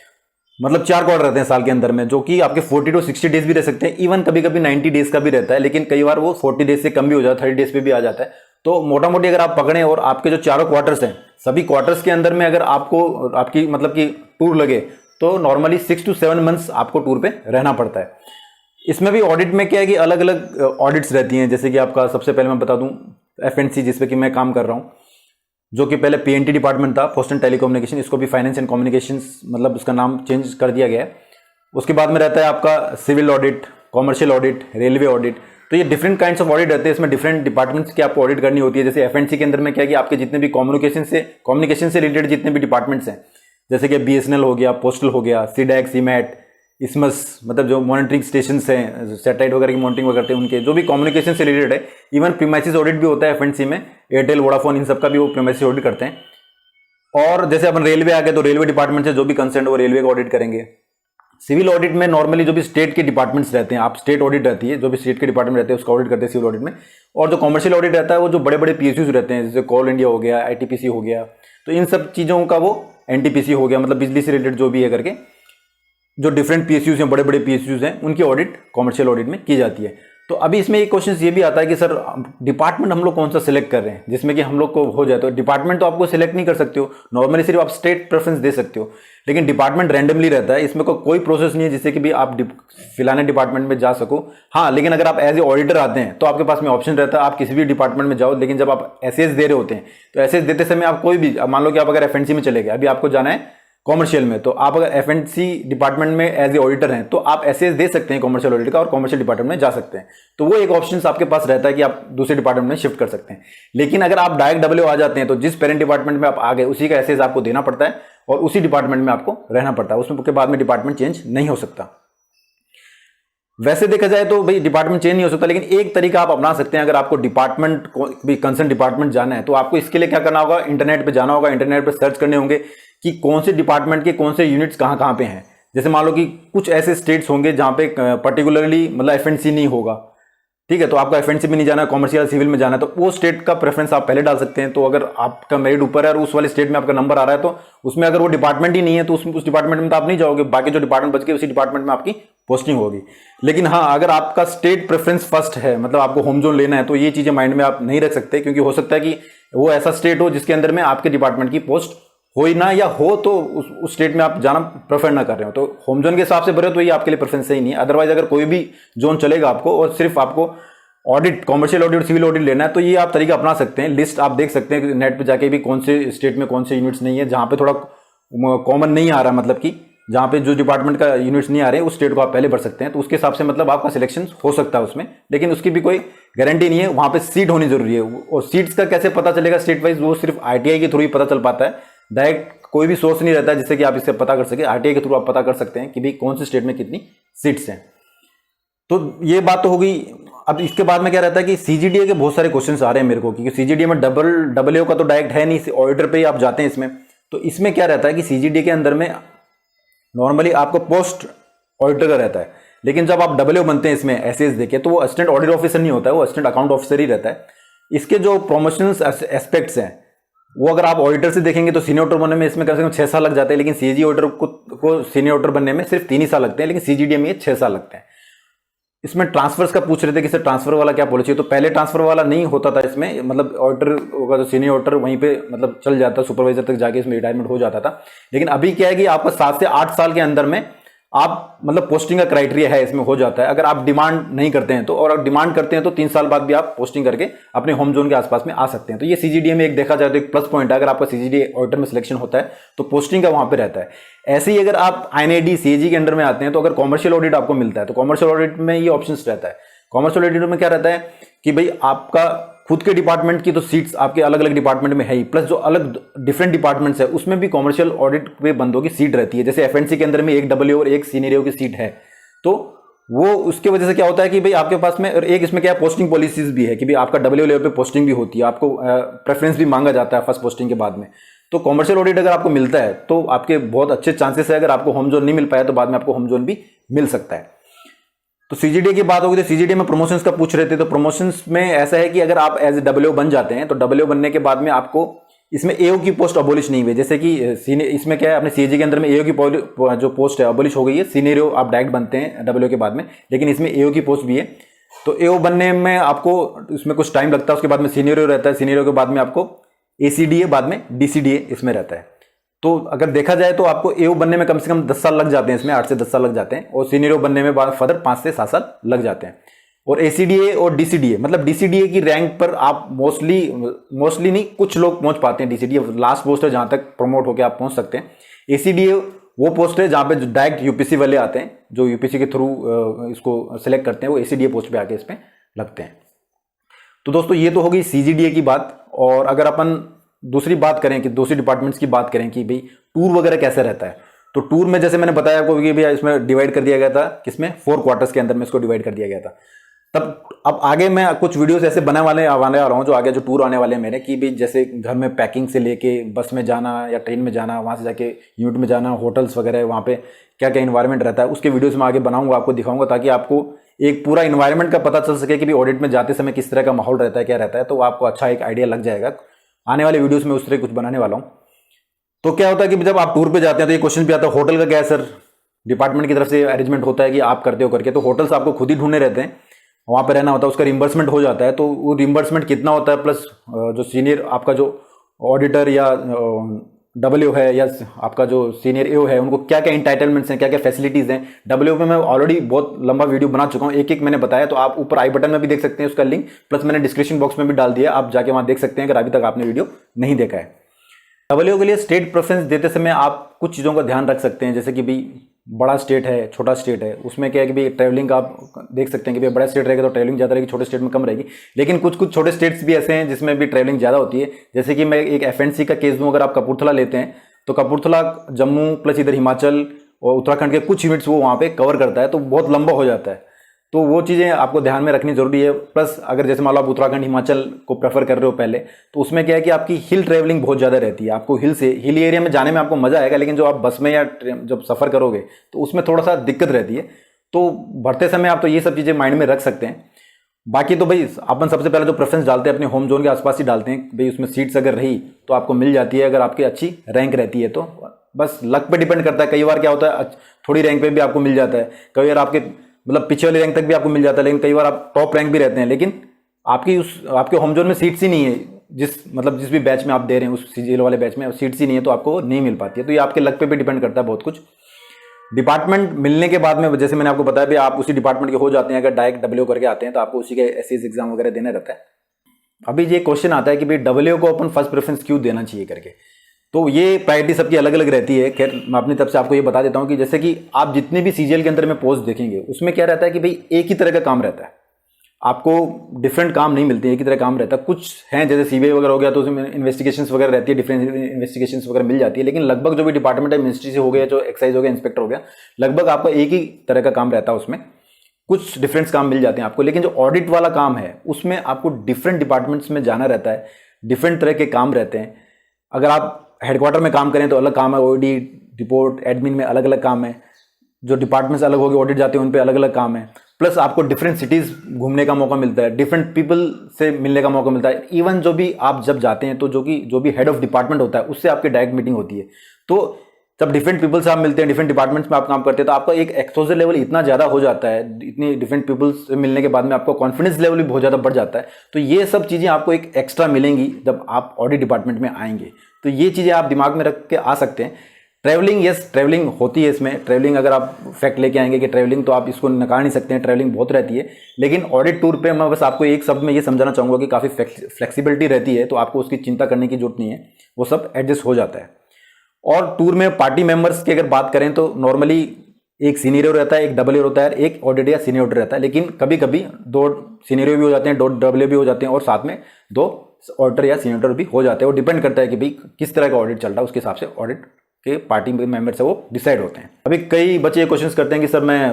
मतलब 4 क्वार्टर रहते हैं साल के अंदर में, जो कि आपके 40 to 60 डेज भी रह सकते हैं, इवन कभी कभी 90 डेज का भी रहता है, लेकिन कई बार वो 40 डेज से कम भी हो जाता है, 30 डेज पे भी आ जाता है। तो मोटा मोटी अगर आप पकड़ें और आपके जो चारों क्वार्टर्स हैं, सभी क्वार्टर्स के अंदर में अगर आपको आपकी मतलब कि टूर लगे तो नॉर्मली 6 to 7 मंथ्स आपको टूर पे रहना पड़ता है। इसमें भी ऑडिट में क्या है कि अलग अलग ऑडिट्स रहती हैं, जैसे कि आपका सबसे पहले मैं बता दूं एफएनसी, जिसपे कि मैं काम कर रहा हूं, जो कि पहले पीएनटी डिपार्टमेंट था, पोस्ट एंड टेलीकम्युनिकेशन, इसको भी फाइनेंस एंड कम्युनिकेशंस मतलब उसका नाम चेंज कर दिया गया है। उसके बाद में रहता है आपका civil audit, commercial audit, railway audit. तो ये डिफरेंट काइंड्स ऑफ ऑडिट रहते हैं, इसमें डिफरेंट डिपार्टमेंट्स की आपको ऑडिट करनी होती है। जैसे एफएनसी के अंदर में क्या है कि आपके जितने भी कम्युनिकेशन से रिलेटेड जितने भी डिपार्टमेंट्स हैं, जैसे कि बीएसएनएल हो गया, पोस्टल हो गया, सीडैक, सीमैट, इसमस, मतलब जो मॉनिटरिंग स्टेशन हैं, सैटेलाइट वगैरह की मॉनिटरिंग वगैरह करते हैं, उनके जो भी कम्युनिकेशन से रिलेटेड है, इवन प्रीमाइसिस ऑडिट भी होता है एफएनसी में, एयरटेल, वोडाफोन, इन सब का भी वो प्रीमाइसिस ऑडिट करते हैं। और जैसे अपन रेलवे आ गए तो रेलवे डिपार्टमेंट से जो भी कंसर्न वो रेलवे का ऑडिट करेंगे। सिविल ऑडिट में नॉर्मली जो भी स्टेट के डिपार्टमेंट्स रहते हैं, आप स्टेट ऑडिट रहती है, जो भी स्टेट के डिपार्टमेंट रहते हैं उसका ऑडिट करते हैं सिविल ऑडिट में। और जो कॉमर्शियल ऑडिट रहता है वो जो बड़े बड़े पीएसयूज रहते हैं, जैसे कोल इंडिया हो गया, आईटीपीसी हो गया, तो इन सब चीज़ों का वो एनटीपीसी हो गया, मतलब बिजली से रिलेटेड जो भी है करके, जो डिफरेंट पीएसयूज हैं, बड़े बड़े पीएसयूज हैं, उनकी ऑडिट कॉमर्शियल ऑडिट में की जाती है। तो अभी इसमें एक क्वेश्चन ये भी आता है कि सर डिपार्टमेंट हम लोग कौन सा सिलेक्ट कर रहे हैं जिसमें कि हम लोग को हो जाए। तो डिपार्टमेंट तो आपको सिलेक्ट नहीं कर सकते हो, नॉर्मली सिर्फ आप स्टेट प्रेफरेंस दे सकते हो, लेकिन डिपार्टमेंट रैंडमली रहता है, इसमें कोई प्रोसेस नहीं है जिससे कि भी आप फिलाने डिपार्टमेंट में जा सको। हाँ, लेकिन अगर आप एज ए ऑडिटर आते हैं तो आपके पास में ऑप्शन रहता है, आप किसी भी डिपार्टमेंट में जाओ। लेकिन जब आप एसएस दे रहे होते हैं तो एसएस देते समय आप कोई भी, मान लो कि आप अगर एफएनसी में चले गए, अभी आपको जाना है कॉमर्शियल में। तो आप अगर एफएनसी डिपार्टमेंट में एज ए ऑडिटर हैं तो आप एसएस दे सकते हैं कॉमर्शियल ऑडिट का और कॉमर्शियल डिपार्टमेंट में जा सकते हैं। तो वो एक ऑप्शन आपके पास रहता है कि आप दूसरे डिपार्टमेंट में शिफ्ट कर सकते हैं। लेकिन अगर आप डायरेक्ट डब्ल्यू आ जाते हैं तो जिस पेरेंट डिपार्टमेंट में आप आ गए उसी का एसएस आपको देना पड़ता है और उसी डिपार्टमेंट में आपको रहना पड़ता है, उसमें के बाद में डिपार्टमेंट चेंज नहीं हो सकता। वैसे देखा जाए तो भाई डिपार्टमेंट चेंज नहीं हो सकता, लेकिन एक तरीका आप अपना सकते हैं। अगर आपको डिपार्टमेंट भी कंसर्न डिपार्टमेंट जाना है तो आपको इसके लिए क्या करना होगा, इंटरनेट पे जाना होगा, इंटरनेट पे सर्च करने होंगे कि कौन से डिपार्टमेंट के कौन से यूनिट्स कहाँ कहाँ पे हैं। जैसे मान लो कि कुछ ऐसे स्टेट्स होंगे जहाँ पे पर्टिकुलरली मतलब एफएनसी नहीं होगा, ठीक है, तो आपका एफएनसी में नहीं जाना है, कॉमर्शियल सिविल में जाना है, तो वो स्टेट का प्रेफरेंस आप पहले डाल सकते हैं। तो अगर आपका मेरिट ऊपर है और उस वाले स्टेट में आपका नंबर आ रहा है तो उसमें अगर वो डिपार्टमेंट ही नहीं है तो उस डिपार्टमेंट में तो आप नहीं जाओगे, बाकी जो डिपार्टमेंट बच गए उसी डिपार्टमेंट में आपकी पोस्टिंग होगी। लेकिन हाँ, अगर आपका स्टेट प्रेफरेंस फर्स्ट है, मतलब आपको होम जोन लेना है, तो ये चीजें माइंड में आप नहीं रख सकते, क्योंकि हो सकता है कि वो ऐसा स्टेट हो जिसके अंदर में आपके डिपार्टमेंट की पोस्ट हो ही ना, या हो तो उस स्टेट में आप जाना प्रेफर ना कर रहे हो। तो होम जोन के हिसाब से भरे तो ये आपके लिए प्रेफरेंस सही नहीं है। अदरवाइज अगर कोई भी जोन चलेगा आपको और सिर्फ आपको audit, commercial audit, civil audit लेना है तो ये आप तरीका अपना सकते हैं। लिस्ट आप देख सकते हैं नेट पे जाके भी कौन से स्टेट में कौन से यूनिट्स नहीं है, जहां पे थोड़ा कॉमन नहीं आ रहा, मतलब कि जहां पे जो डिपार्टमेंट का यूनिट्स नहीं आ रहे हैं उस स्टेट को आप पहले भर सकते हैं। तो उसके हिसाब से मतलब आपका सिलेक्शन हो सकता है उसमें, लेकिन उसकी भी कोई गारंटी नहीं है। वहां पे सीट होनी जरूरी है, और सीट्स का कैसे पता चलेगा स्टेट वाइज, वो सिर्फ आरटीआई के थ्रू ही पता चल पाता है। डायरेक्ट कोई भी सोर्स नहीं रहता है जिससे कि आप इससे पता कर सके। आरटीआई के थ्रू आप पता कर सकते हैं कि भाई कौन से स्टेट में कितनी सीट्स हैं। तो ये बात तो होगी। अब इसके बाद में क्या रहता है कि सीजीडीए के बहुत सारे क्वेश्चंस आ रहे हैं मेरे को, क्योंकि सीजीडीए में डबल का तो डायरेक्ट है नहीं, ऑडिटर पे ही आप जाते हैं इसमें। तो इसमें क्या रहता है कि सीजीडीए के अंदर में नॉर्मली आपको पोस्ट ऑडिटर का रहता है, लेकिन जब आप डबल बनते हैं इसमें एसएस देके तो वो असिस्टेंट ऑडिट ऑफिसर नहीं होता है, वो असिस्टेंट अकाउंट ऑफिसर ही रहता है। इसके जो प्रमोशंस एस्पेक्ट्स हैं वो अगर आप ऑडिटर से देखेंगे तो सीनियर ऑडिटर बनने में इसमें कम से कम 6 साल लग जाते हैं, लेकिन सीजी ऑडिटर को सीनियर ऑडिटर बनने में सिर्फ 3 ही साल लगते हैं, लेकिन सीजीडीए में ये 6 साल लगते हैं। इसमें ट्रांसफर्स का पूछ रहे थे कि सर ट्रांसफर वाला क्या पॉलिसी है, तो पहले ट्रांसफर वाला नहीं होता था इसमें, मतलब ऑडिटर का जो सीनियर ऑडिटर वहीं पे मतलब चल जाता, सुपरवाइजर तक जाके इसमें रिटायरमेंट हो जाता था। लेकिन अभी क्या है कि आपका 7 से 8 साल के अंदर में आप मतलब पोस्टिंग का क्राइटेरिया है इसमें हो जाता है, अगर आप डिमांड नहीं करते हैं तो। और अगर डिमांड करते हैं तो 3 साल बाद भी आप पोस्टिंग करके अपने होम जोन के आसपास में आ सकते हैं। तो ये सीजीडीए में एक देखा जाए तो एक प्लस पॉइंट है, अगर आपका सीजीडीए ऑडिटर में सिलेक्शन होता है तो पोस्टिंग का वहां पे रहता है। ऐसे ही अगर आप आईएनआईडी सीएजी के अंडर में आते हैं तो अगर कॉमर्शियल ऑडिट आपको मिलता है तो कॉमर्शियल ऑडिट में ये ऑप्शन रहता है। कॉमर्शियल ऑडिट में क्या रहता है कि भाई आपका खुद के डिपार्टमेंट की तो सीट्स आपके अलग अलग डिपार्टमेंट में है ही, प्लस जो अलग डिफरेंट डिपार्टमेंट्स है उसमें भी कॉमर्शियल ऑडिट पे बंदों की सीट रहती है। जैसे एफएनसी के अंदर में एक डब्ल्यू और एक सीनियर की सीट है, तो वो उसके वजह से क्या होता है कि भाई आपके पास में एक इसमें क्या पोस्टिंग पॉलिसीज भी है कि भाई आपका डब्ल्यू लेवल पे पोस्टिंग भी होती है, आपको प्रेफरेंस भी मांगा जाता है फर्स्ट पोस्टिंग के बाद में। तो कॉमर्शियल ऑडिट अगर आपको मिलता है तो आपके बहुत अच्छे चांसेस है, अगर आपको होम जोन नहीं मिल पाया तो बाद में आपको होम जोन भी मिल सकता है। तो सीजीडीए की बात होगी तो सीजीडीए में प्रमोशंस का पूछ रहे थे, तो प्रमोशंस में ऐसा है कि अगर आप एज डब्ल्यू बन जाते हैं तो डब्ल्यू बनने के बाद में आपको इसमें एओ की पोस्ट अबोलिश नहीं हुई। जैसे कि इसमें क्या है अपने सीएजी के अंदर में एओ की जो पोस्ट है अबोलिश हो गई है, सीनियर आप डायरेक्ट बनते हैं डब्ल्यू के बाद में, लेकिन इसमें एओ की पोस्ट भी है। तो एओ बनने में आपको इसमें कुछ टाइम लगता है, उसके बाद में सीनियर रहता है, सीनियर के बाद में आपको एसीडीए, बाद में डीसीडीए इसमें रहता है। तो अगर देखा जाए तो आपको एओ बनने में कम से कम 10 साल लग जाते हैं, इसमें 8 से 10 साल लग जाते हैं, और सीनियर बनने में बाद फर्दर 5 से 7 साल लग जाते हैं। और एसीडीए और डीसीडीए, मतलब डीसीडीए की रैंक पर आप मोस्टली नहीं, कुछ लोग पहुंच पाते हैं। डीसीडीए लास्ट पोस्ट है जहां तक प्रमोट होकर आप पहुंच सकते हैं। एसीडीए वो पोस्ट है जहां पे डायरेक्ट यूपीसी वाले आते हैं, जो यूपीसी के थ्रू इसको सिलेक्ट करते हैं, वो एसीडीए पोस्ट पे आके इसमें लगते हैं। तो दोस्तों ये तो होगी सीजीडीए की बात। और अगर अपन दूसरी बात करें कि दूसरी डिपार्टमेंट्स की बात करें कि भाई टूर वगैरह कैसे रहता है, तो टूर में जैसे मैंने बताया आपको कि भैया इसमें डिवाइड कर दिया गया था, किसमें 4 क्वार्टर्स के अंदर में इसको डिवाइड कर दिया गया था। तब अब आगे मैं कुछ वीडियोस ऐसे आने वाला हूँ जो आगे जो टूर आने वाले हैं मेरे, कि भाई जैसे घर में पैकिंग से लेके बस में जाना या ट्रेन में जाना, वहाँ से जाके यूनिट में जाना, होटल्स वगैरह, वहाँ पे क्या क्या इन्वायरमेंट रहता है, उसके वीडियोस में आगे बनाऊंगा, आपको दिखाऊंगा, ताकि आपको एक पूरा इन्वायरमेंट का पता चल सके कि भाई ऑडिट में जाते समय किस तरह का माहौल रहता है, क्या रहता है। तो आपको अच्छा एक आइडिया लग जाएगा। आने वाले वीडियोस में उस तरह कुछ बनाने वाला हूँ। तो क्या होता है कि जब आप टूर पे जाते हैं तो ये क्वेश्चन भी आता है, होटल का क्या है सर, डिपार्टमेंट की तरफ से अरेंजमेंट होता है कि आप करते हो करके, तो होटल्स आपको खुद ही ढूंढने रहते हैं, वहां पे रहना होता है, उसका रिम्बर्समेंट हो जाता है। तो वो रिम्बर्समेंट कितना होता है, प्लस जो सीनियर आपका जो ऑडिटर या डब्ल्यू है या आपका जो सीनियर एओ है, उनको क्या क्या इंटाइटलमेंट्स हैं, क्या क्या फैसिलिटीज हैं। डब्ल्यू में मैं ऑलरेडी बहुत लंबा वीडियो बना चुका हूँ, एक एक मैंने बताया, तो आप ऊपर आई बटन में भी देख सकते हैं उसका लिंक, प्लस मैंने डिस्क्रिप्शन बॉक्स में भी डाल दिया, आप जाके वहां देख सकते हैं अगर अभी तक आपने वीडियो नहीं देखा है। डब्ल्यू के लिए स्टेट प्रेफरेंस देते समय आप कुछ चीज़ों का ध्यान रख सकते हैं, जैसे कि भाई बड़ा स्टेट है, छोटा स्टेट है, उसमें क्या है कि भाई ट्रैवलिंग आप देख सकते हैं कि भाई बड़ा स्टेट रहेगा तो ट्रैवलिंग ज़्यादा रहेगी, छोटे स्टेट में कम रहेगी। लेकिन कुछ कुछ छोटे स्टेट्स भी ऐसे हैं जिसमें भी ट्रैवलिंग ज़्यादा होती है। जैसे कि मैं एक एफएनसी का केस दूँ, अगर आप कपूरथला लेते हैं तो कपूरथला जम्मू प्लस इधर हिमाचल और उत्तराखंड के कुछ यूनिट्स वो वहाँ पे कवर करता है, तो बहुत लंबा हो जाता है। तो वो चीज़ें आपको ध्यान में रखनी जरूरी है। प्लस अगर जैसे मान लो आप उत्तराखंड हिमाचल को प्रेफर कर रहे हो पहले, तो उसमें क्या है कि आपकी हिल ट्रैवलिंग बहुत ज़्यादा रहती है। आपको हिल एरिया में जाने में आपको मज़ा आएगा, लेकिन जो आप बस में या जब सफ़र करोगे तो उसमें थोड़ा सा दिक्कत रहती है। तो बढ़ते समय आप तो ये सब चीज़ें माइंड में रख सकते हैं। बाकी तो भाई अपन सबसे पहले जो प्रेफरेंस डालते हैं अपने होम जोन के आसपास ही डालते हैं, भाई उसमें सीट्स अगर रही तो आपको मिल जाती है, अगर आपकी अच्छी रैंक रहती है तो। बस लक पे डिपेंड करता है, कई बार क्या होता है थोड़ी रैंक पे भी आपको मिल जाता है, कई बार आपके मतलब पीछे वाली रैंक तक भी आपको मिल जाता है, लेकिन कई बार आप टॉप रैंक भी रहते हैं, लेकिन आपके होम जोन में सीट्स ही नहीं है, जिस भी बैच में आप दे रहे हैं उस सीजीएल वाले बैच में सीट्स ही नहीं है, तो आपको नहीं मिल पाती है। तो ये आपके लक पे भी डिपेंड करता है बहुत कुछ। डिपार्टमेंट मिलने के बाद में जैसे मैंने आपको बताया भी आप उसी डिपार्टमेंट के हो जाते हैं, अगर डायरेक्ट डब्ल्यू करके आते हैं तो आपको उसी के एसएस एग्जाम वगैरह देना रहता है। अभी ये क्वेश्चन आता है कि भाई डब्ल्यू को अपन फर्स्ट प्रेफरेंस क्यों देना चाहिए करके, तो ये प्रायोरिटी सबकी अलग अलग रहती है। खैर मैं अपनी तरफ से आपको ये बता देता हूँ कि जैसे कि आप जितने भी सीजीएल के अंदर में पोस्ट देखेंगे उसमें क्या रहता है कि भाई एक ही तरह का काम रहता है, आपको डिफरेंट काम नहीं मिलते, एक ही तरह काम रहता है। कुछ हैं जैसे सीबीआई वगैरह हो गया तो उसमें इन्वेस्टिगेशंस वगैरह रहती है, डिफरेंट इन्वेस्टिगेशंस वगैरह मिल जाती है, लेकिन लगभग जो भी डिपार्टमेंट है, मिनिस्ट्री से हो गया, जो एक्साइज हो गया, इंस्पेक्टर हो गया, लगभग आपको एक ही तरह का काम रहता है। उसमें कुछ डिफरेंस काम मिल जाते हैं आपको, लेकिन जो ऑडिट वाला काम है उसमें आपको डिफरेंट डिपार्टमेंट्स में जाना रहता है, डिफरेंट तरह के काम रहते हैं। अगर आप हेडक्वार्टर में काम करें तो अलग काम है, ओडी रिपोर्ट एडमिन में अलग अलग काम है, जो डिपार्टमेंट्स अलग हो गए ऑडिट जाते हैं उन पे अलग अलग काम है। प्लस आपको डिफरेंट सिटीज़ घूमने का मौका मिलता है, डिफरेंट पीपल से मिलने का मौका मिलता है। इवन जो भी आप जब जाते हैं तो जो भी हेड ऑफ डिपार्टमेंट होता है उससे आपकी डायरेक्ट मीटिंग होती है। तो जब डिफरेंट पीपल से आप मिलते हैं, डिफरेंट डिपार्टमेंट्स में आप काम करते हैं, तो आपका एक एक्सपोजर लेवल इतना ज़्यादा हो जाता है, इतनी डिफरेंट पीपल से मिलने के बाद में आपका कॉन्फिडेंस लेवल भी बहुत ज़्यादा बढ़ जाता है। तो ये सब चीज़ें आपको एक एक्स्ट्रा मिलेंगी जब आप ऑडिट डिपार्टमेंट में आएंगे। तो ये चीज़ें आप दिमाग में रख के आ सकते हैं। ट्रैवलिंग, यस ट्रैवलिंग होती है इसमें। ट्रैवलिंग अगर आप फैक्ट लेके आएंगे कि ट्रैवलिंग तो आप इसको नकार नहीं सकते हैं, ट्रैवलिंग बहुत रहती है। लेकिन ऑडिट टूर पे मैं बस आपको एक शब्द में ये समझाना चाहूँगा कि काफ़ी फ्लेक्सिबिलिटी रहती है, तो आपको उसकी चिंता करने की जरूरत नहीं है, वो सब एडजस्ट हो जाता है। और टूर में पार्टी मेंबर्स की अगर बात करें तो नॉर्मली एक सीनियर रहता है, एक डब्ल्यू होता है, एक ऑडिट या सीनियर ऑडिटर रहता है, लेकिन कभी कभी 2 सीनियर भी हो जाते हैं, 2 डब्ल्यू भी हो जाते हैं, और साथ में 2 ऑडिटर या सीनियर ऑडिटर भी हो जाते हैं। वो डिपेंड करता है कि भाई किस तरह का ऑडिट चल रहा है, उसके हिसाब से ऑडिट के पार्टी मेंबर से वो डिसाइड होते हैं। अभी कई बच्चे ये क्वेश्चन करते हैं कि सर मैं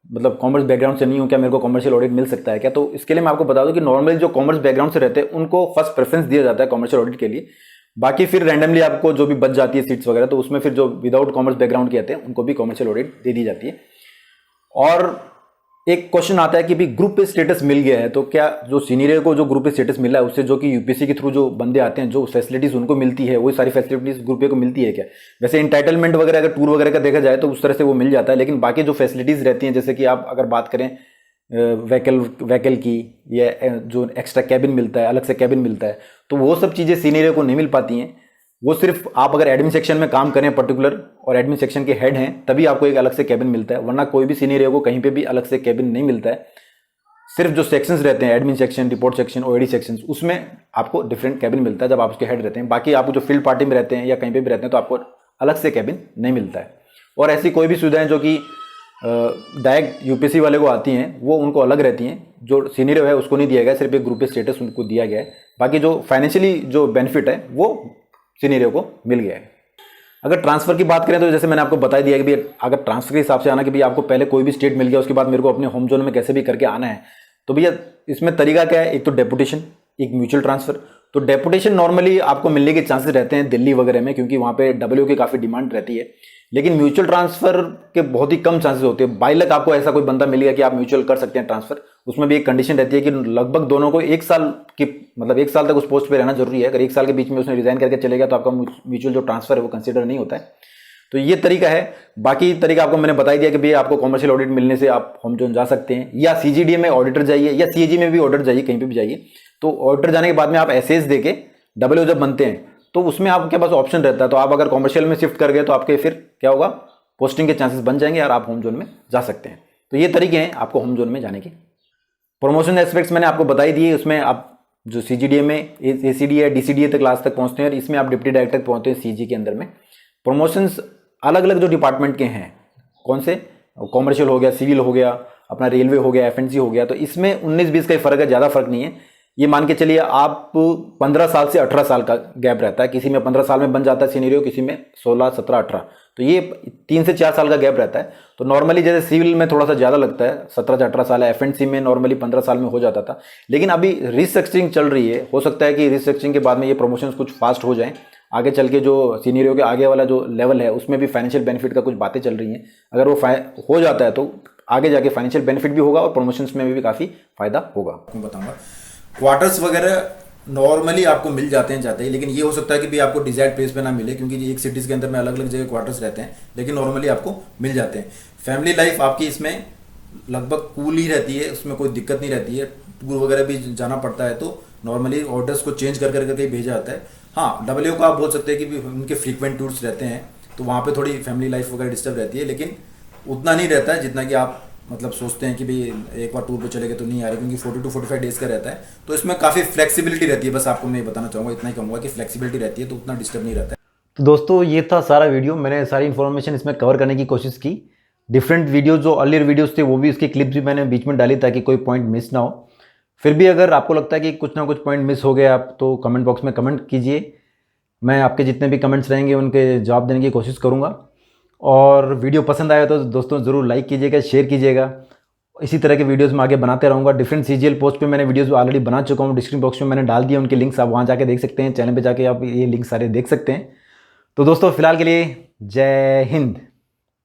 मतलब कॉमर्स बैकग्राउंड से नहीं हूँ, क्या मेरे को कॉमर्शियल ऑडिट मिल सकता है क्या? तो इसके लिए मैं आपको बता दूं कि नॉर्मली जो कॉमर्स बैकग्राउंड से रहते हैं उनको फर्स्ट प्रेफरेंस दिया जाता है कॉमर्शियल ऑडिट के लिए। बाकी फिर रैंडमली आपको जो भी बच जाती है सीट्स वगैरह, तो उसमें फिर जो विदाउट कॉमर्स बैकग्राउंड के आते हैं उनको भी कॉमर्शियल ऑडिट दे दी जाती है। और एक क्वेश्चन आता है कि भी ग्रुप पे स्टेटस मिल गया है तो क्या जो सीनियर को जो ग्रुप पे स्टेटस मिला है उससे जो कि यूपीएससी के थ्रू जो बंदे आते हैं, जो फैसिलिटीज उनको मिलती है, वही सारी फैसिलिटीज ग्रुप पे को मिलती है क्या? वैसे इंटाइटलमेंट वगैरह अगर टूर वगैरह का देखा जाए तो उस तरह से वो मिल जाता है, लेकिन बाकी जो फैसिलिटीज रहती हैं, जैसे कि आप अगर बात करें व्हीकल की, या जो एक्स्ट्रा कैबिन मिलता है, अलग से कैबिन मिलता है, तो वो सब चीज़ें सीनियर को नहीं मिल पाती हैं। वो सिर्फ आप अगर एडमिन सेक्शन में काम करें पर्टिकुलर और एडमिन सेक्शन के हेड हैं तभी आपको एक अलग से कैबिन मिलता है, वरना कोई भी सीनियर को कहीं पे भी अलग से कैबिन नहीं मिलता है। सिर्फ जो सेक्शंस रहते हैं, admin section, report section, OAD sections, उसमें आपको डिफरेंट कैबिन मिलता है जब आप उसके हेड रहते हैं। बाकी आप जो फील्ड पार्टी में रहते हैं या कहीं पे भी रहते हैं तो आपको अलग से कैबिन नहीं मिलता है। और ऐसी कोई भी सुविधाएं जो कि डायरेक्ट यूपीएससी वाले को आती हैं वो उनको अलग रहती हैं, जो सीनियर है उसको नहीं दिया गया, सिर्फ एक ग्रुप स्टेटस उनको दिया गया है। बाकी जो फाइनेंशियली जो बेनिफिट है वो सीनियर को मिल गया है। अगर ट्रांसफर की बात करें तो जैसे मैंने आपको बता दिया कि भाई अगर ट्रांसफर के हिसाब से आना कि भाई आपको पहले कोई भी स्टेट मिल गया उसके बाद मेरे को अपने होम जोन में कैसे भी करके आना है, तो भैया इसमें तरीका क्या है? एक तो डेपुटेशन, एक म्यूचुअल ट्रांसफर। तो डेपुटेशन नॉर्मली आपको मिलने के चांसेस रहते हैं दिल्ली वगैरह में, क्योंकि वहाँ पे डब्ल्यू की काफ़ी डिमांड रहती है। लेकिन म्यूचुअल ट्रांसफर के बहुत ही कम चांसेस होते हैं। बाई लक आपको ऐसा कोई बंदा मिलेगा कि आप म्यूचुअल कर सकते हैं ट्रांसफर। उसमें भी एक कंडीशन रहती है कि लगभग दोनों को 1 साल की मतलब 1 साल तक उस पोस्ट पे रहना जरूरी है। अगर 1 साल के बीच में उसने रिजाइन करके चलेगा तो आपका म्यूचुअल जो ट्रांसफर है वो कंसिडर नहीं होता है। तो ये तरीका है। बाकी तरीका आपको मैंने बता दिया कि भैया आपको कॉमर्शियल ऑडिट मिलने से आप होम जोन जा सकते हैं, या सीजीडीए में ऑडिटर जाइए या सीएजी में भी ऑडिटर जाइए, कहीं पे भी जाइए। तो ऑडिटर जाने के बाद में आप एसएस देके डब्ल्यू जब बनते हैं तो उसमें आपके पास ऑप्शन रहता है। तो आप अगर कॉमर्शियल में शिफ्ट कर गए तो आपके फिर क्या होगा, पोस्टिंग के चांसेस बन जाएंगे और आप होम जोन में जा सकते हैं। तो ये तरीके हैं आपको होम जोन में जाने के। प्रमोशन एस्पेक्ट्स मैंने आपको बता ही दिए, उसमें आप जो CGDA में ACD या DCDA तक क्लास तक पहुँचते हैं, और इसमें आप डिप्टी डायरेक्टर तक पहुँचते हैं CG के अंदर में। प्रमोशंस अलग अलग जो डिपार्टमेंट के हैं, कौन से, कॉमर्शियल हो गया, सिविल हो गया, अपना रेलवे हो गया, FNC हो गया, तो इसमें 19-20 का ही फर्क है, ज़्यादा फर्क नहीं है। ये मान के चलिए आप 15 साल से 18 साल का गैप रहता है, किसी में 15 साल में बन जाता है सीनियरियो, किसी में 16, 17, 18, तो ये 3 से 4 साल का गैप रहता है। तो नॉर्मली जैसे सिविल में थोड़ा सा ज़्यादा लगता है, 17 से 18 साल है, FNC में नॉर्मली 15 साल में हो जाता था, लेकिन अभी रिस्ट्रक्चरिंग चल रही है, हो सकता है कि रिस्ट्रक्चरिंग के बाद में ये प्रमोशन कुछ फास्ट हो जाएँ, आगे चल के जो सीनियरियो के आगे वाला जो लेवल है उसमें भी फाइनेंशियल बेनिफिट का कुछ बातें चल रही हैं। अगर वो हो जाता है तो आगे जाके फाइनेंशियल बेनिफिट भी होगा और प्रमोशंस में भी काफ़ी फायदा होगा। आपको बताऊंगा क्वार्टर्स वगैरह नॉर्मली आपको मिल जाते हैं जाते ही, लेकिन ये हो सकता है कि भी आपको डिजायर्ड प्लेस पे ना मिले, क्योंकि एक सिटीज़ के अंदर में अलग अलग जगह क्वार्टर्स रहते हैं, लेकिन नॉर्मली आपको मिल जाते हैं। फैमिली लाइफ आपकी इसमें लगभग कूल ही रहती है, उसमें कोई दिक्कत नहीं रहती है। टूर वगैरह भी जाना पड़ता है तो नॉर्मली ऑर्डर्स को चेंज कर करके भेजा जाता है। हाँ, WO का आप बोल सकते हैं कि भी उनके फ्रीक्वेंट टूर्स रहते हैं, तो वहाँ पे थोड़ी फैमिली लाइफ वगैरह डिस्टर्ब रहती है, लेकिन उतना नहीं रहता है जितना कि आप मतलब सोचते हैं कि भाई एक बार टूर पे चले गए तो नहीं आ रहे, क्योंकि 40 to 45 डेज़ का रहता है, तो इसमें काफ़ी फ्लेक्सिबिलिटी रहती है। बस आपको मैं बताना चाहूँगा, इतना ही कहूँगा कि फ्लेक्सिबिलिटी रहती है, तो उतना डिस्टर्ब नहीं रहता है। तो दोस्तों ये था सारा वीडियो, मैंने सारी इन्फॉर्मेशन इसमें कवर करने की कोशिश की। डिफरेंट वीडियो जो अर्लियर वीडियोस थे वो भी, उसकी क्लिप्स भी मैंने बीच में डाली ताकि कोई पॉइंट मिस ना हो। फिर भी अगर आपको लगता है कि कुछ ना कुछ पॉइंट मिस हो गया आप, तो कमेंट बॉक्स में कमेंट कीजिए, मैं आपके जितने भी कमेंट्स रहेंगे उनके जवाब देने की कोशिश करूँगा। और वीडियो पसंद आया तो दोस्तों ज़रूर लाइक कीजिएगा, शेयर कीजिएगा। इसी तरह के वीडियोस मैं आगे बनाते रहूँगा। डिफरेंट CGL पोस्ट पे मैंने वीडियोस ऑलरेडी बना चुका हूँ, डिस्क्रिप्शन बॉक्स में मैंने डाल दिया उनके लिंक्स, आप वहाँ जाके देख सकते हैं, चैनल पे जाके आप ये लिंक सारे देख सकते हैं। तो दोस्तों फिलहाल के लिए जय हिंद।